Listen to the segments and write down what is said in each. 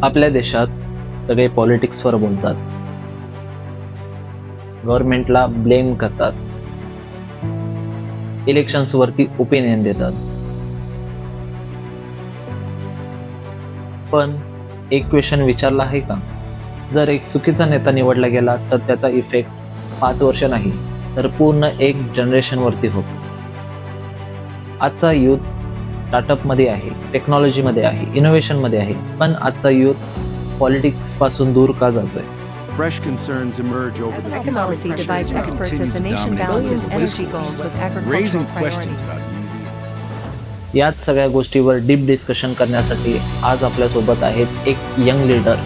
आपल्या देशात सगळे पॉलिटिक्सवर बोलतात, गव्हर्नमेंटला ब्लेम करतात, इलेक्शन्सवरती ओपिनियन देतात. पण एक क्वेश्चन विचारला आहे का? जर एक चुकीचा नेता निवडला गेला तर त्याचा इफेक्ट 5 वर्ष नाही तर पूर्ण एक जनरेशनवरती होतो. आजचा यूथ स्टार्टअपमध्ये आहे, टेक्नॉलॉजीमध्ये आहे, इनोव्हेशनमध्ये आहे, पण आजचा यूथ पॉलिटिक्स पासून दूर का जातोय? Fresh concerns emerge over the future Policy pressures divides that experts as continue the to nation dominate balances global energy politics, goals with raising agricultural questions priorities. about unity. याच सगळ्या गोष्टीवर deep discussion करण्यासाठी आज आपल्यासोबत आहेत एक young leader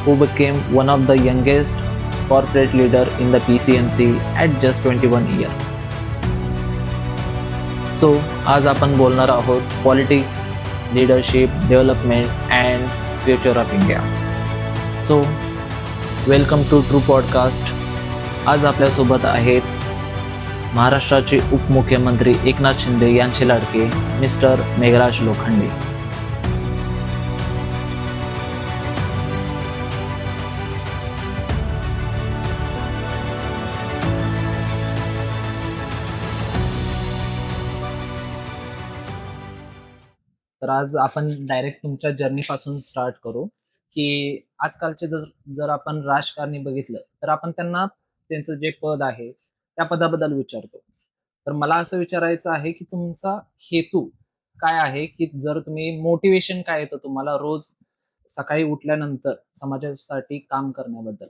who became one of the youngest corporate leader in the PCMC at just 21 year. So आज आपण बोलणार आहोत politics, leadership, development and future of India. So welcome to true podcast. आज आपल्यासोबत आहेत महाराष्ट्राचे उपमुख्यमंत्री एकनाथ शिंदे यांचे लाडके मिस्टर मेघराज लोखंडे. तर आज आपण डायरेक्ट तुमच्या जर्नी पासून स्टार्ट करू की आजकालचे जर आपण राजकारणी बघितलं तर आपण त्यांना त्यांचं जे पद आहे त्या पदाबद्दल विचारतो. तर मला असं विचारायचं आहे की तुमचा हेतू काय आहे, की जर तुम्ही मोटिवेशन काय येतं तुम्हाला रोज सकाळी उठल्यानंतर समाजासाठी काम करण्याबद्दल?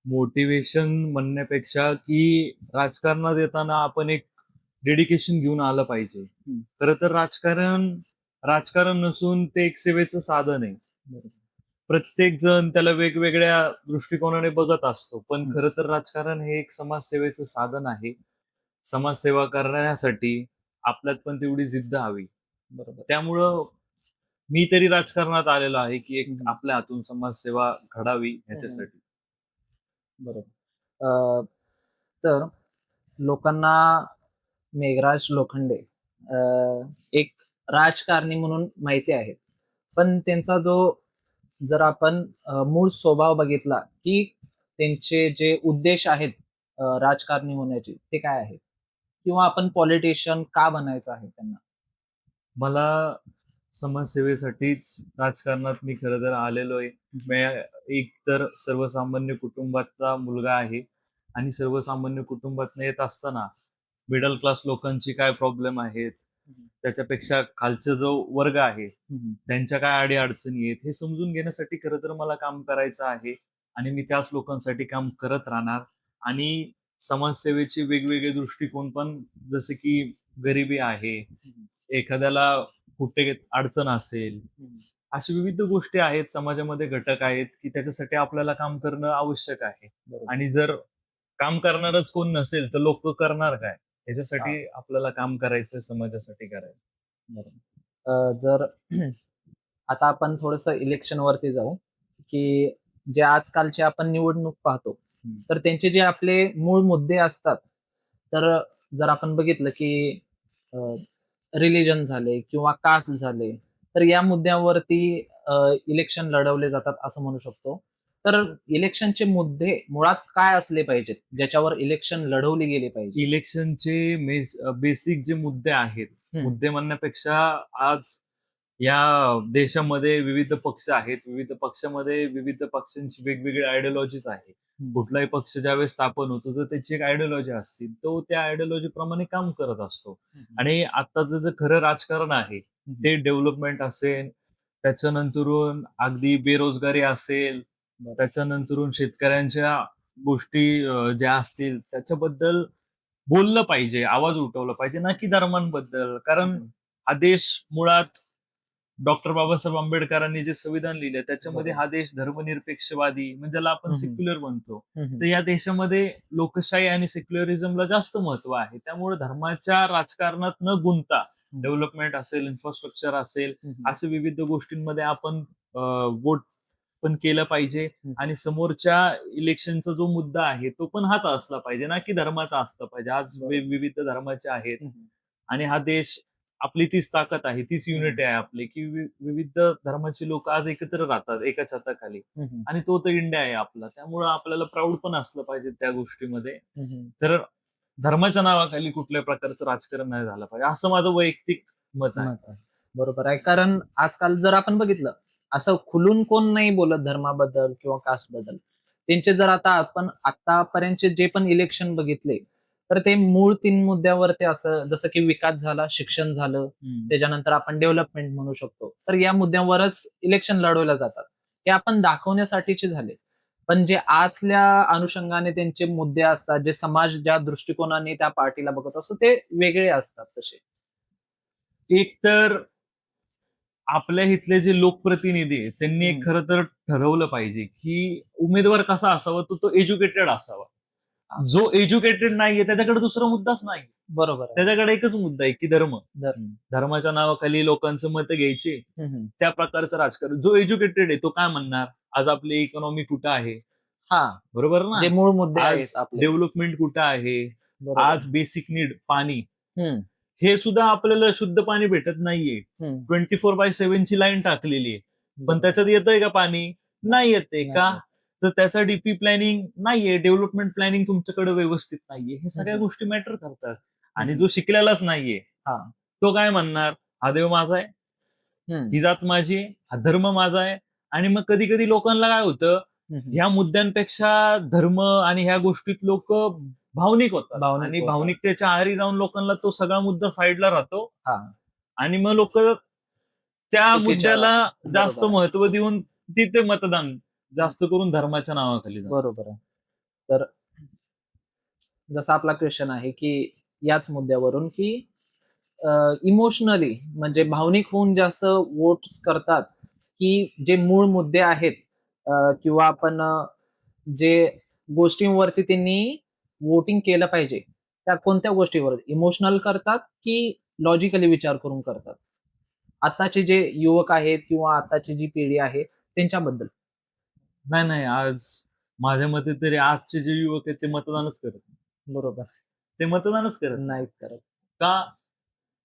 मोटिवेशन म्हणण्यापेक्षा की राजकारणात येताना आपण एक डेडिकेशन घेऊन आलं पाहिजे. खरं तर राजकारण नसून ते एक सेवेचं साधन आहे. प्रत्येक जण त्याला वेगवेगळ्या दृष्टिकोनाने बघत असतो, पण खरं तर राजकारण हे एक समाजसेवेचं साधन आहे. समाजसेवा करण्यासाठी आपल्यात पण तेवढी जिद्द हवी. बरोबर. त्यामुळं मी तरी राजकारणात आलेलो आहे की एक आपल्या हातून समाजसेवा घडावी ह्याच्यासाठी. बरोबर. तर लोकांना मेघराज लोखंडे एक राजकारणी म्हणून माहिती आहे, पण त्यांचा जो जर आपण मूळ स्वभाव बघितला की त्यांचे जे उद्देश आहेत राजकारणी होण्याचे ते काय आहेत, किंवा आपण पॉलिटिशियन का बनायचं आहे त्यांना? मला समाजसेवेसाठीच राजकारणात मी खरं तर आलेलो आहे. मी एक तर सर्वसामान्य कुटुंबातला मुलगा आहे आणि सर्वसामान्य कुटुंबातनं येत असताना मिडल क्लास लोकांची काय प्रॉब्लेम आहेत, त्याच्यापेक्षा खालचा जो वर्ग आहे त्यांच्या काय अडीअडचणी आहेत हे समजून घेण्यासाठी खरं तर मला काम करायचं आहे आणि मी त्याच लोकांसाठी काम करत राहणार. आणि समाजसेवेचे वेगवेगळे दृष्टिकोन पण, जसे की गरिबी आहे, एखाद्याला कुठे अडचण असेल, अशा विविध गोष्टी आहेत, समाजामध्ये घटक आहेत की त्याच्यासाठी आपल्याला काम करणं आवश्यक आहे. आणि जर काम करणारच कोण नसेल तर लोक करणार काय? याच्यासाठी आपल्याला काम करायचं, समाजासाठी करायचं. बरोबर. जर आता आपण थोडस इलेक्शन वरती जाऊ, की जे आजकालचे आपण निवडणूक पाहतो तर त्यांचे जे आपले मूळ मुद्दे असतात, तर जर आपण बघितलं की रिलिजन झाले किंवा कास्ट झाले, तर या मुद्द्यावरती इलेक्शन लढवले जातात असं म्हणू शकतो. तर इलेक्शनचे मुद्दे मुळात काय असले पाहिजेत ज्याच्यावर इलेक्शन लढवली गेली पाहिजे? इलेक्शनचे बेसिक जे मुद्दे आहेत, मुद्दे म्हणण्यापेक्षा आज या देशामध्ये विविध पक्ष आहेत. विविध पक्षामध्ये विविध पक्षांची वेगवेगळी आयडिओलॉजीज आहे. कुठलाही पक्ष ज्यावेळेस स्थापन होतो तर त्याची एक आयडिओलॉजी असते, तो त्या आयडिओलॉजी प्रमाणे काम करत असतो. आणि आताचं जे खरं राजकारण आहे ते डेव्हलपमेंट असेल, त्याच्यानंतरून अगदी बेरोजगारी असेल, त्याच्यानंतरून शेतकऱ्यांच्या गोष्टी ज्या असतील त्याच्याबद्दल बोललं पाहिजे, आवाज उठवला पाहिजे, ना की धर्मांबद्दल. कारण हा देश मुळात डॉक्टर बाबासाहेब आंबेडकरांनी जे संविधान लिहिलं त्याच्यामध्ये हा देश धर्मनिरपेक्षवादी, म्हणजे ज्याला आपण सेक्युलर म्हणतो, तर या देशामध्ये लोकशाही आणि सेक्युलरिझमला जास्त महत्व आहे. त्यामुळे धर्माच्या राजकारणात न गुंतता डेव्हलपमेंट असेल, इन्फ्रास्ट्रक्चर असेल, असे विविध गोष्टींमध्ये आपण वोट पण केलं पाहिजे. आणि समोरच्या इलेक्शनचा जो मुद्दा आहे तो पण हाच असला पाहिजे, ना की धर्माचा असला पाहिजे. आज विविध धर्माचे आहेत आणि हा देश आपली तीच ताकद आहे, तीच युनिटी आहे आपली, की विविध धर्माची लोक आज एकत्र राहतात एका छताखाली. आणि तो तर इंडिया आहे आपला. त्यामुळं आपल्याला प्राऊड पण असलं पाहिजे त्या गोष्टीमध्ये. तर धर्माच्या नावाखाली कुठल्याही प्रकारचं राजकारण नाही झालं पाहिजे, असं माझं वैयक्तिक मत आहे. मत आहे. बरोबर आहे. कारण आजकाल जर आपण बघितलं, असं खुलून कोण नाही बोलत धर्माबद्दल किंवा कास्ट बद्दल. त्यांचे जर आता आपण आतापर्यंतचे जे पण इलेक्शन बघितले, तर ते मूळ 3 मुद्द्यावरती असं जसं की विकास झाला, शिक्षण झालं, त्याच्यानंतर आपण डेव्हलपमेंट म्हणू शकतो. तर या मुद्द्यांवरच इलेक्शन लढवल्या जातात. हे आपण दाखवण्यासाठीचे झाले. पण जे आतल्या अनुषंगाने त्यांचे मुद्दे असतात, जे समाज ज्या दृष्टिकोनाने त्या पार्टीला बघत असतो, ते वेगळे असतात तसे. एक तर आपल्या इथले जे लोकप्रतिनिधी आहेत, त्यांनी एक खरं तर ठरवलं पाहिजे की उमेदवार कसा असावा, तो एज्युकेटेड असावा. जो एज्युकेटेड नाहीये त्याच्याकडे दुसरा मुद्दाच नाही. बरोबर आहे. त्याच्याकडे एकच मुद्दा आहे की धर्म. धर्म. धर्माच्या नावाखाली लोकांचं मत घ्यायचे, हम्म. त्या प्रकारचं राजकारण. जो एज्युकेटेड आहे तो काय म्हणणार, आज आपली इकॉनॉमी कुठं आहे, हा, बरोबर जे ना? मूळ मुद्दे आज आहेत आपले. डेव्हलपमेंट कुठं आहे, बरोबर. आज बेसिक नीड पाणी, हम्म. हे सुद्धा आपल्याला शुद्ध पाणी भेटत नाहीये. हम्म. 24/7 ची लाईन टाकलेली आहे, पण त्याच्यात येतंय का पाणी? नाही येते. नाही का? येत. तर त्याचा डीपी प्लॅनिंग नाहीये, डेव्हलपमेंट प्लॅनिंग तुमच्याकडे व्यवस्थित नाहीये. हे सगळ्या गोष्टी मॅटर करतात. आणि जो शिकलेलाच नाहीये, हा. तो काय म्हणणार, हा देव माझा आहे, हम्म. ही जात माझी आहे, हा धर्म माझा आहे. आणि मग कधी कधी लोकांना काय होतं, ह्या मुद्द्यांपेक्षा धर्म आणि ह्या गोष्टीत लोक भावनिक होतात, भावनिक आणि होतात. भावनिकतेच्या आहारी जाऊन लोकांना तो सगळा मुद्दा साईडला राहतो. हा. आणि मग लोक त्या चुकीच्या- मुद्द्याला जास्त बरोबर आहे. महत्व देऊन तिथे मतदान जास्त करून धर्माच्या नावाखाली जातं. बरोबर आहे. तर जसा आपला क्वेश्चन आहे की याच मुद्द्यावरून की इमोशनली म्हणजे भावनिक होऊन जास्त वोट करतात की जे मूळ मुद्दे आहेत किंवा आपण जे गोष्टींवरती त्यांनी वोटिंग केलं पाहिजे त्या कोणत्या गोष्टीवर इमोशनल करतात की लॉजिकली विचार करून करतात, आताचे जे युवक आहेत किंवा आताची जी पिढी आहे त्यांच्याबद्दल. नाही, आज माझ्या मते तरी आजचे जे युवक आहेत ते मतदानच करत नाही. बरोबर. ते मतदानच करत नाही. नाही करत. का?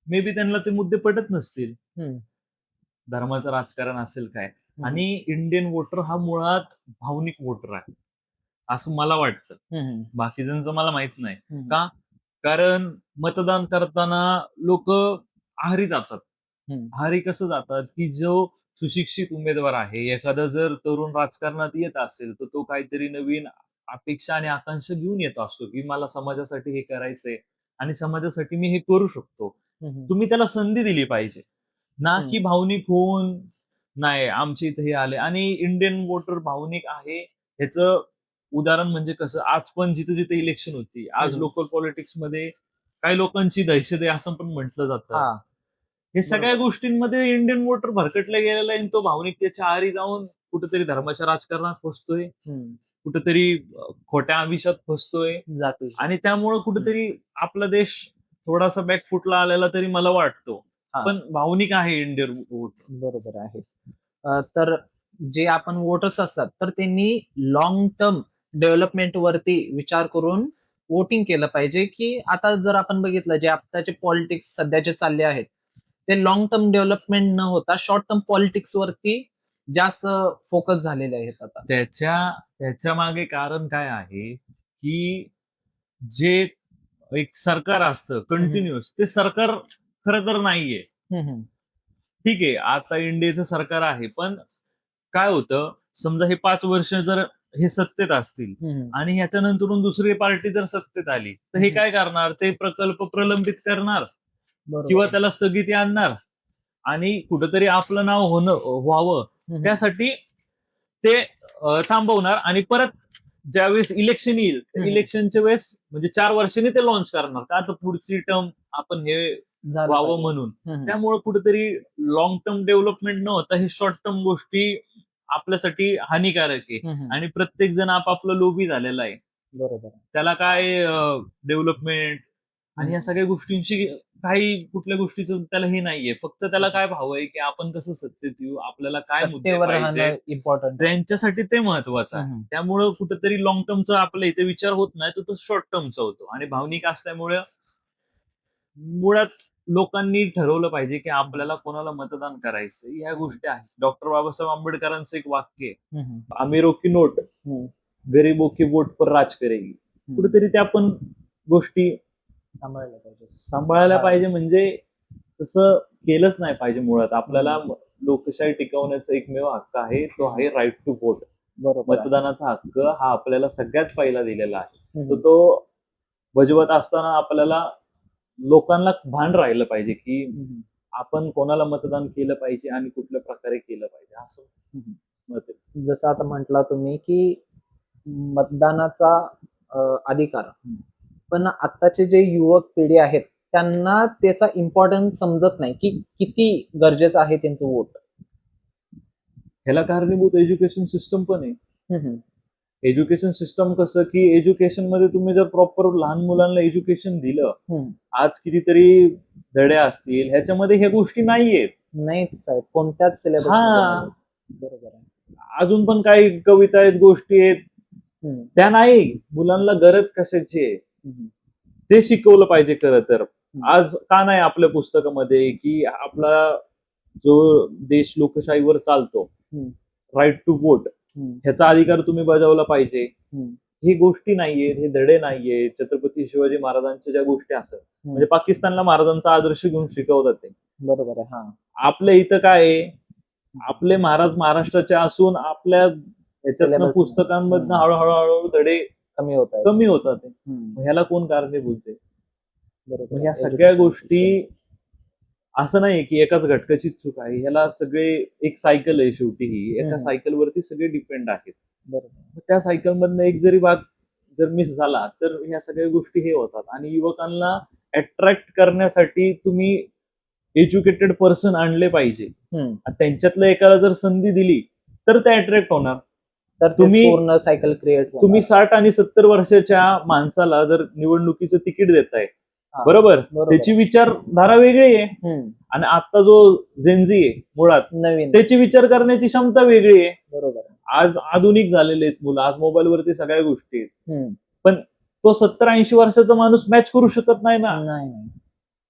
मे बी त्यांना ते मुद्दे पटत नसतील. हम्म. धर्माचं राजकारण असेल काय. आणि इंडियन वोटर हा मुळात भावनिक वोटर आहे, असं मला वाटतं. हम्म. बाकीच्यांचं मला माहित नाही. हम्म. का? कारण मतदान करताना लोक आहारी जातात. हम्म. आहारी कसं जातात, की जो सुशिक्षित उमेदवार आहे, एखादा जर तरुण राजकारणात येत असेल तर तो काहीतरी नवीन अपेक्षा आणि आकांक्षा घेऊन येत असतो, की मला समाजासाठी हे करायचंय आणि समाजासाठी मी हे करू शकतो. हम्म. तुम्ही त्याला संधी दिली पाहिजे ना, की भावनिक होऊन नाही आमच्या इथे हे आले. आणि इंडियन वोटर भावनिक आहे ह्याचं उदाहरण म्हणजे कसं, आज पण जिथे जिथे इलेक्शन होती, आज लोकल पॉलिटिक्स मध्ये काही लोकांची दहशत आहे असं पण म्हटलं जातं. हा. हे सगळ्या गोष्टींमध्ये इंडियन वोटर भरकटला गेलेला आहे, आणि तो भावनिकतेच्या आहारी जाऊन कुठेतरी धर्माच्या राजकारणात फसतोय, हम्म. कुठेतरी खोट्या आमिषात फसतोय. जाती. आणि त्यामुळं कुठेतरी आपला देश थोडासा बॅकफुटला आलेला तरी मला वाटतो. हा. पण भावनिक आहे इंडियन वोटर. बरोबर आहे. तर जे आपण वोटर्स असतात तर त्यांनी लॉंग टर्म डेव्हलपमेंट वरती विचार करून वोटिंग केलं पाहिजे, की आता जर आपण बघितलं जे आताचे पॉलिटिक्स सध्याचे चालले आहेत ते लॉंग टर्म डेव्हलपमेंट न होता शॉर्ट टर्म पॉलिटिक्स वरती जास्त फोकस झालेले आहेत आता. त्याच्या मागे कारण काय आहे, की जे एक सरकार असतं कंटिन्युअस, ते सरकार खरं तर नाहीये. ठीक आहे, आता इंडियाचं सरकार आहे, पण काय होतं, समजा हे 5 वर्ष जर हे सत्तेत असतील आणि ह्याच्यानंतरून दुसरी पार्टी जर सत्तेत आली तर हे काय करणार, ते प्रकल्प प्रलंबित करणार किंवा त्याला स्थगिती आणणार आणि कुठंतरी आपलं नाव व्हावं त्यासाठी ते थांबवणार. आणि परत ज्यावेळेस इलेक्शन येईल त्या इलेक्शनच्या वेळेस म्हणजे 4 वर्षांनी ते लॉन्च करणार, का तर पुढची टर्म आपण हे व्हावं म्हणून. त्यामुळे कुठेतरी लॉंग टर्म डेव्हलपमेंट न होता हे शॉर्ट टर्म गोष्टी आपल्यासाठी हानिकारक आहे. आणि प्रत्येक जण आपापलं लोभी झालेला आहे. बरोबर. त्याला काय डेव्हलपमेंट आणि या सगळ्या गोष्टींशी काही कुठल्या गोष्टीचं त्याला हे नाहीये. फक्त त्याला काय भाव आहे की आपण कसं सत्तेत येऊ, आपल्याला काय मुद्दे पाहिजे, इम्पॉर्टंट त्यांच्यासाठी ते महत्वाचं आहे. त्यामुळं कुठेतरी लॉंग टर्मचा आपल्या इथे विचार होत नाही, तो शॉर्ट टर्मचा होतो. आणि भावनिक असल्यामुळे मुळात लोकांनी ठरवलं पाहिजे की आपल्याला कोणाला मतदान करायचं. ह्या गोष्टी आहेत. डॉक्टर बाबासाहेब आंबेडकरांचं एक वाक्य आहे, "अमीरों की नोट, गरीबों की वोट पर राज करेगी." कुठेतरी त्या पण गोष्टी सांभाळलं पाहिजे. सांभाळायला हा. पाहिजे. म्हणजे तसं केलंच नाही पाहिजे. मुळात आपल्याला लोकशाही टिकवण्याचा एकमेव हक्क आहे, तो आहे राईट टू वोट. बरोबर आहे. मतदानाचा हक्क हा आपल्याला सगळ्यात पहिला दिलेला आहे. हम्म. तर तो बजावत असताना आपल्याला लोकांना भान राहिलं पाहिजे की आपण कोणाला मतदान केलं पाहिजे आणि कुठल्या प्रकारे केलं पाहिजे, असं मत आहे. जसं आता म्हटला तुम्ही की मतदानाचा अधिकार, पण आत्ताचे जे युवक पिढी आहेत त्यांना त्याचा इम्पॉर्टन्स समजत नाही की किती गरजेचं आहे त्यांचं वोट. ह्याला कारणीभूत एज्युकेशन सिस्टम पण आहे. एज्युकेशन सिस्टम कसं की एज्युकेशन मध्ये तुम्ही जर प्रॉपर लहान मुलांना एज्युकेशन दिलं, आज कितीतरी धडे असतील ह्याच्यामध्ये ह्या गोष्टी नाहीयेत. नाहीच साहेब, कोणत्याच सिलेबस. हा. बरोबर आहे. अजून पण काही कविता आहेत, गोष्टी आहेत, त्या नाही. मुलांना गरज कशाची आहे ते शिकवलं पाहिजे. खरं तर आज का नाही आपल्या पुस्तकामध्ये की आपला जो देश लोकशाहीवर चालतो, राईट टू वोट, ह्याचा अधिकार तुम्ही बजावला पाहिजे. ही गोष्टी नाहीयेत, हे धडे नाहीयेत. छत्रपती शिवाजी महाराजांच्या ज्या गोष्टी असतात, म्हणजे पाकिस्तानला महाराजांचा आदर्श घेऊन शिकवतात ते. बरोबर आहे. हा. आपल्या इथं काय आहे, आपले महाराज महाराष्ट्राचे असून आपल्या ह्याच्यातनं Syllabus पुस्तकांमधनं नाही. हळूहळू धडे कमी होत आहे. कमी होतात. ह्याला कोण कारणीभूत आहे? बरोबर मग ह्या आहे. सगळ्या Education गोष्टी system. असं नाही की एकाच घटकाची चूक आहे. ह्याला सगळे एक सायकल आहे शेवटी. ही एका हम्म. सायकलवरती सगळे डिपेंड आहेत. बरोबर. मग त्या सायकल मधनं एक जरी भाग जर मिस झाला तर ह्या सगळ्या गोष्टी हे होतात. आणि युवकांना अट्रॅक्ट करण्यासाठी तुम्ही एज्युकेटेड पर्सन आणले पाहिजे. आणि त्यांच्यातलं एकाला जर संधी दिली तर ते अट्रॅक्ट होणार. तर तुम्ही- पूर्ण सायकल क्रिएट तुम्ही 60 आणि 70 वर्षाच्या माणसाला जर निवडणुकीचं तिकीट देताय, बरोबर, त्याची विचारधारा वेगळी आहे. आणि आता जो जेनझी आहे मुळात, नवीन त्याची विचार करण्याची क्षमता वेगळी आहे. बरोबर. आज आधुनिक झालेले आहेत मुलं, आज मोबाईल वरती सगळ्या गोष्टी आहेत. पण तो 70-80 वर्षाचा माणूस मॅच करू शकत नाही ना. नाही.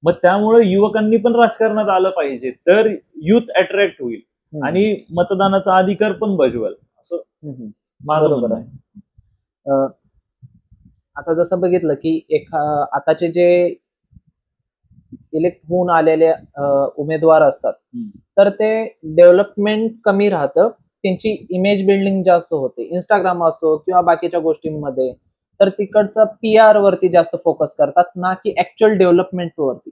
मग त्यामुळे युवकांनी पण राजकारणात आलं पाहिजे, तर युथ अट्रॅक्ट होईल आणि मतदानाचा अधिकार पण बजवेल, असं माझं बरोबर म्हणणं आहे. आता जसं बघितलं की आताचे जे इलेक्ट होऊन आलेले उमेदवार असतात, तर ते डेव्हलपमेंट कमी राहतं, त्यांची इमेज बिल्डिंग जास्त होते. इंस्टाग्राम असो किंवा बाकीच्या गोष्टींमध्ये, तर तिकडचं PR वरती जास्त फोकस करतात, ना की ऍक्च्युअल डेव्हलपमेंट वरती.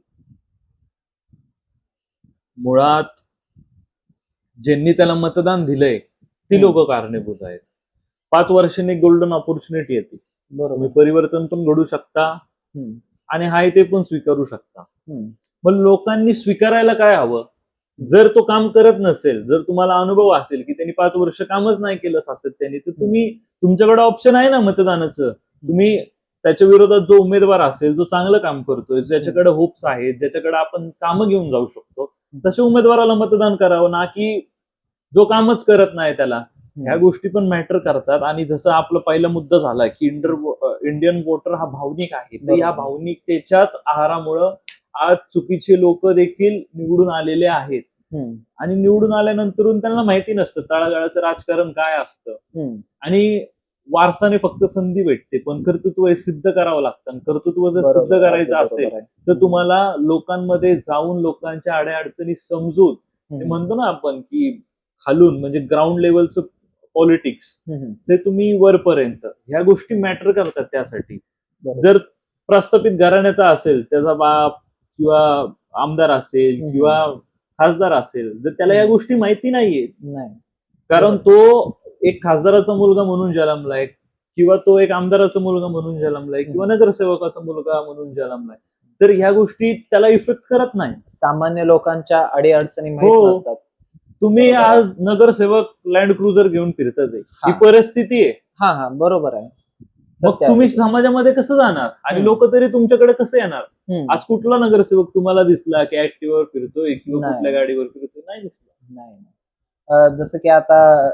मुळात ज्यांनी त्याला मतदान दिलंय ती लोक कारणीभूत आहेत. 5 वर्षांनी गोल्डन ऑपॉर्च्युनिटी येते. तुम्ही बरोबर. परिवर्तन पण घडू शकता आणि हाय ते पण स्वीकारू शकता. मग लोकांनी स्वीकारायला काय हवं? जर तो काम करत नसेल, जर तुम्हाला अनुभव असेल की त्यांनी 5 वर्ष कामच नाही केलं सातत्याने, तर तुमच्याकडे ऑप्शन आहे ना मतदानाचं. तुम्ही त्याच्या विरोधात जो उमेदवार असेल, जो चांगलं काम करतोय, ज्याच्याकडे होप्स आहेत, ज्याच्याकडे आपण कामं घेऊन जाऊ शकतो, तशा उमेदवाराला मतदान करावं, ना की जो कामच करत नाही त्याला. ह्या गोष्टी पण मॅटर करतात. आणि जसं आपला पहिला मुद्दा झाला की इंडियन वोटर हा भावनिक आहे, तर या भावनिकतेच्याच आहारामुळं आज चुकीचे लोक देखील निवडून आलेले आहेत. आणि निवडून आल्यानंतर त्यांना माहिती नसतं तळागाळाचं राजकारण काय असतं. आणि वारसाने फक्त संधी भेटते, पण कर्तृत्व हे सिद्ध करावं लागतं. आणि कर्तृत्व जर सिद्ध करायचं असेल तर तुम्हाला लोकांमध्ये जाऊन लोकांच्या अडचणी समजून, ते म्हणतो ना आपण की खालून म्हणजे ग्राउंड लेवलचं पॉलिटिक्स, ते तुम्ही वरपर्यंत, ह्या गोष्टी मॅटर करतात. त्यासाठी जर प्रस्थापित घराण्याचा असेल, त्याचा बाप किंवा आमदार असेल किंवा खासदार असेल, जर त्याला या गोष्टी माहिती नाहीये, कारण तो एक खासदाराचा मुलगा म्हणून जन्मलाय किंवा तो एक आमदाराचा मुलगा म्हणून जन्मलाय किंवा नगरसेवकाचा मुलगा म्हणून जन्मलाय, तर ह्या गोष्टी त्याला इफेक्ट करत नाही. सामान्य लोकांच्या अडीअडचणी माहित नसतात. तुम्ही आज नगरसेवक लँड क्रुझर घेऊन फिरतात, ही परिस्थिती आहे. हा, बरोबर आहे. मग तुम्ही समाजामध्ये कसं जाणार आणि लोक तरी तुमच्याकडे कसं येणार? आज कुठला नगरसेवक तुम्हाला दिसला की ऍक्टिव्हवर फिरतोय किंवा कुठल्या गाडीवर फिरतोय? नाही दिसला. नाही. जसं की आता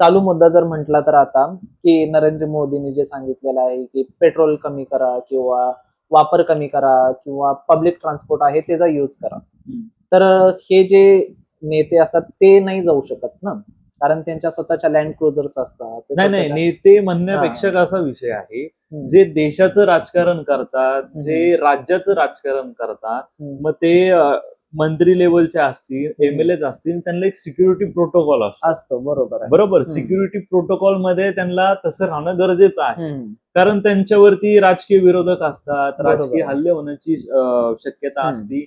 चालू मुद्दा जर म्हटला तर आता की नरेंद्र मोदींनी जे सांगितलेलं आहे की पेट्रोल कमी करा किंवा वापर कमी करा किंवा पब्लिक ट्रान्सपोर्ट आहे त्याचा यूज करा. हम्म. तर हे जे नेते असतात ते नाही जाऊ शकत ना, कारण त्यांच्या स्वतःच्या लँड क्रुझर्स असतात. ते नाही नाही स्वतःच्या- नेते म्हणण्यापेक्षा हा. कसा विषय आहे, हम्म. जे देशाचं राजकारण करतात, हम्म. जे राज्याचं राजकारण करतात, हम्म. मग ते मंत्री लेवलचे असतील, एमएलए असतील, त्यांना एक सिक्युरिटी प्रोटोकॉल असतो. असतो, बरोबर आहे. बरोबर, हम्म. सिक्युरिटी प्रोटोकॉल मध्ये त्यांना तसं राहणं गरजेचं आहे. हम्म. कारण त्यांच्यावरती राजकीय विरोधक असतात, बरोबर राजकीय आहे. हल्ले होण्याची शक्यता हम्म. असती.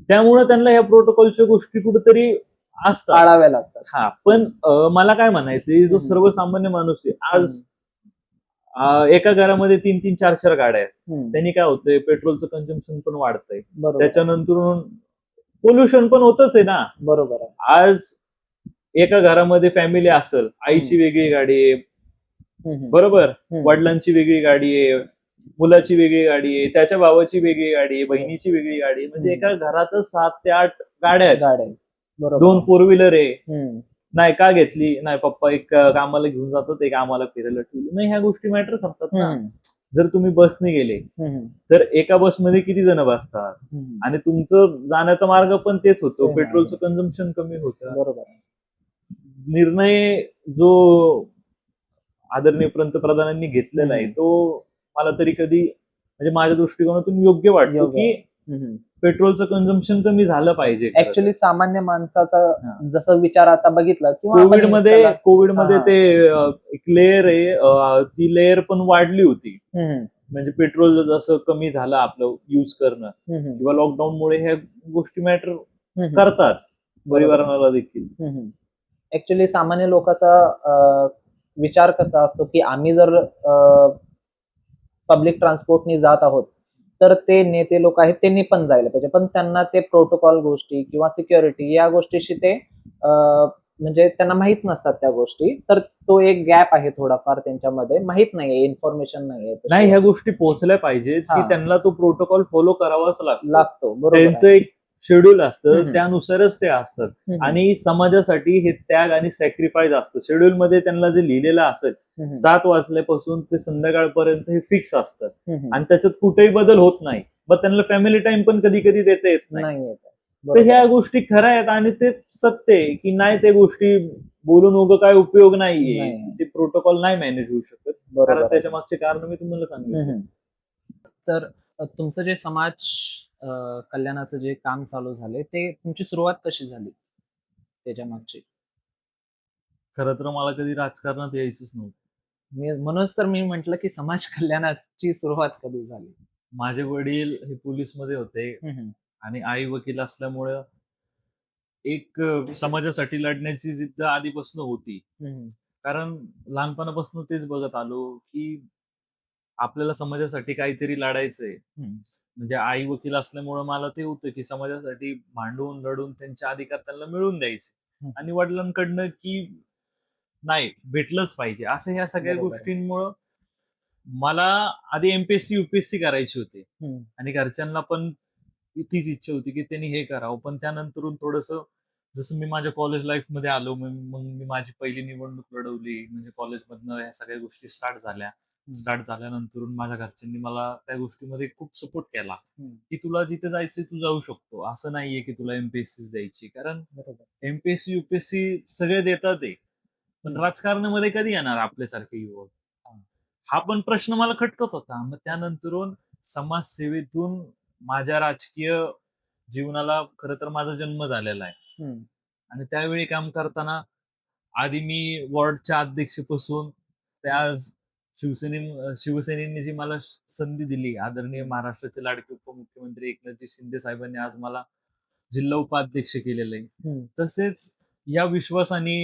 त्यामुळे त्यांना या प्रोटोकॉलच्या गोष्टी कुठेतरी असतात. पाळाव्या लागतात. हा, पण मला काय म्हणायचंय, जो हम्म. सर्वसामान्य माणूस आहे आज एका घरामध्ये 3-3, 4-4 गाड्या आहेत. हम्म. त्यांनी काय होतंय, पेट्रोलचं कंझम्पशन पण वाढतंय. बरोबर आहे. त्याच्यानंतर पोल्युशन पण होतच आहे ना. बरोबर आहे. आज एका घरामध्ये फॅमिली असेल, आईची वेगळी गाडी आहे, हम्म. बरोबर, हम्म. वडिलांची वेगळी गाडी आहे, मुलाची वेगळी गाडी आहे, त्याच्या भावाची वेगळी गाडी आहे, बहिणीची वेगळी गाडी आहे. म्हणजे एका घरातच 7 ते 8 गाड्या आहेत. गाड्या बरोबर 2 फोर व्हीलर आहे. हम्म. नाही का घेतली, नाही पप्पा एक कामाला घेऊन जातात, एक आम्हाला फिरायला ठेवली. मग ह्या गोष्टी मॅटर करतात ना. हम्म. जर तुम्ही बसने गेले हम्म. तर एका बसमध्ये किती जण बसतात, हम्म. आणि तुमचं जाण्याचा मार्ग पण तेच होतो, Same आहे. पेट्रोलचं कन्झम्पशन कमी होतं. बरोबर आहे. निर्णय जो आदरणीय पंतप्रधानांनी घेतलेला आहे तो मला तरी कधी म्हणजे माझ्या दृष्टिकोनातून योग्य वाटतो, योग्य की हम्म. पेट्रोलचं कन्झम्पन कमी झालं पाहिजे. ऍक्च्युली सामान्य माणसाचा हा. जसं विचार आता बघितलं किंवा आपण कोविडमध्ये हा. ते एक लेअर आहे, ती लेअर पण वाढली होती. हम्म. म्हणजे पेट्रोल जसं कमी झालं आपलं युज करणं, हम्म. किंवा लॉकडाऊनमुळे ह्या गोष्टी मॅटर हम्म. करतात बरोबर. परिवाराला देखील. ऍक्च्युली सामान्य लोकांचा विचार कसा असतो की आम्ही जर पब्लिक ट्रान्सपोर्टनी जात आहोत तर ते नेते लोक आहेत त्यांनी पण जायला पाहिजे, पण त्यांना ते प्रोटोकॉल गोष्टी किंवा सिक्युरिटी या गोष्टीशी ते म्हणजे त्यांना माहित नसतात त्या गोष्टी. तर तो एक गॅप आहे थोडाफार त्यांच्यामध्ये, माहित नाहीये, इन्फॉर्मेशन नाहीये. नाही, ह्या गोष्टी पोहोचल्या पाहिजेत की हा. त्यांना तो प्रोटोकॉल फॉलो करावाच लागतो. बरोबर त्यांचं आहे. एक शेड्यूल असतं, हम्म. त्यानुसारच ते असतात. हम्म. आणि समाजासाठी हे त्याग आणि सॅक्रिफाईस असतं. शेड्यूल मध्ये त्यांना जे लिहिलेलं असेल, हम्म. 7 वाजल्यापासून ते संध्याकाळपर्यंत हे फिक्स असतं, हम्म. आणि त्याच्यात कुठेही बदल होत नाही. मग त्यांना फॅमिली टाइम पण कधी कधी देता येत नाही. नाही येत. तर बरोबर ह्या आहे. गोष्टी खऱ्या आहेत, आणि ते सत्य आहे की नाही, ते गोष्टी बोलून उगं काय उपयोग नाहीये. नाही. ते प्रोटोकॉल नाही मॅनेज होऊ शकत, बरोबर कारण आहे. त्याच्या मागचे कारण मी तुम्हाला सांगितलं. हम्म. तर तुमचं जे समाज कल्याणाचं जे काम चालू झालंय ते तुमची सुरुवात कशी झाली त्याच्या मागची? खरं तर मला कधी राजकारणात यायचंच नव्हतं. म्हणूनच तर मी म्हंटल की समाज कल्याणाची सुरुवात कधी झाली. माझे वडील हे पोलीस मध्ये होते, हम्म. आणि आई वकील असल्यामुळं एक समाजासाठी लढण्याची जिद्द आधीपासून होती. हम्म. कारण लहानपणापासून तेच बघत आलो की आपल्याला समाजासाठी काहीतरी लढायचंय. हम्म. म्हणजे आई वकील असल्यामुळं मला ते होतं की समाजासाठी भांडून लढून त्यांचे अधिकार त्यांना मिळवून द्यायचे, हम्म. आणि वडिलांकडनं की नाही, भेटलंच पाहिजे, असं ह्या सगळ्या बरोबर आहे. गोष्टींमुळं मला आधी एमपीएससी युपीएससी करायची होती, हम्म. आणि घरच्यांना पण तीच इच्छा होती की त्यांनी हे करावं. पण त्यानंतरून थोडस जसं मी माझ्या कॉलेज लाईफ मध्ये आलो, मग मी माझी पहिली निवडणूक लढवली. म्हणजे कॉलेजमधनं ह्या सगळ्या गोष्टी स्टार्ट झाल्या. स्टार्ट झाल्यानंतर माझ्या घरच्यांनी मला त्या गोष्टीमध्ये खूप सपोर्ट केला, की तुला जिथे जायचं तू जाऊ शकतो. असं नाहीये की तुला एमपीएससी द्यायची, कारण बरोबर. एमपीएससी युपीएससी सगळे देतात आहे, पण राजकारणामध्ये कधी येणार आपल्यासारखे युवक? हा पण प्रश्न मला खटकत होता. मग त्यानंतरून समाजसेवेतून माझ्या राजकीय जीवनाला खरं तर माझा जन्म झालेला आहे. हम्म. आणि त्यावेळी काम करताना आधी मी वॉर्डच्या अध्यक्षपासून ते आज शिवसेनेने जी मला संधी दिली, आदरणीय महाराष्ट्राचे लाडके उपमुख्यमंत्री एकनाथजी शिंदे साहेबांनी आज मला जिल्हा उपाध्यक्ष केलेलं आहे. तसेच या विश्वासाने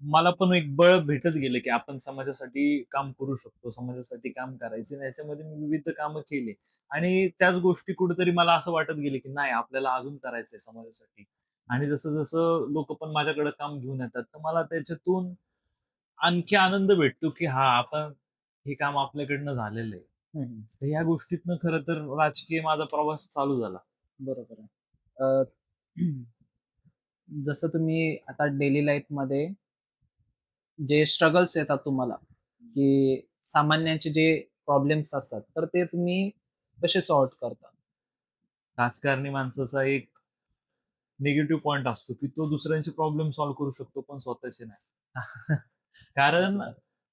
मला पण एक बळ भेटत गेलं की आपण समाजासाठी काम करू शकतो, समाजासाठी काम करायचे. आणि याच्यामध्ये मी विविध कामं केली, आणि त्याच गोष्टी कुठेतरी मला असं वाटत गेले की नाही, आपल्याला अजून करायचंय समाजासाठी. आणि जसं जसं लोक पण माझ्याकडे काम घेऊन येतात, तर मला त्याच्यातून आणखी आनंद भेटतो की हा, आपण हे काम आपल्याकडनं झालेलं आहे. तर या गोष्टीतनं खरं तर राजकीय माझा प्रवास चालू झाला. बरोबर आहे. जसं तुम्ही आता डेली लाईफ मध्ये जे स्ट्रगल्स येतात तुम्हाला, की सामान्यांचे जे प्रॉब्लेम्स असतात, तर ते तुम्ही कसे सॉर्ट करता? राजकारणी माणसाचा एक निगेटिव्ह पॉइंट असतो की तो दुसऱ्यांचे प्रॉब्लेम सॉल्व्ह करू शकतो पण स्वतःचे नाही. कारण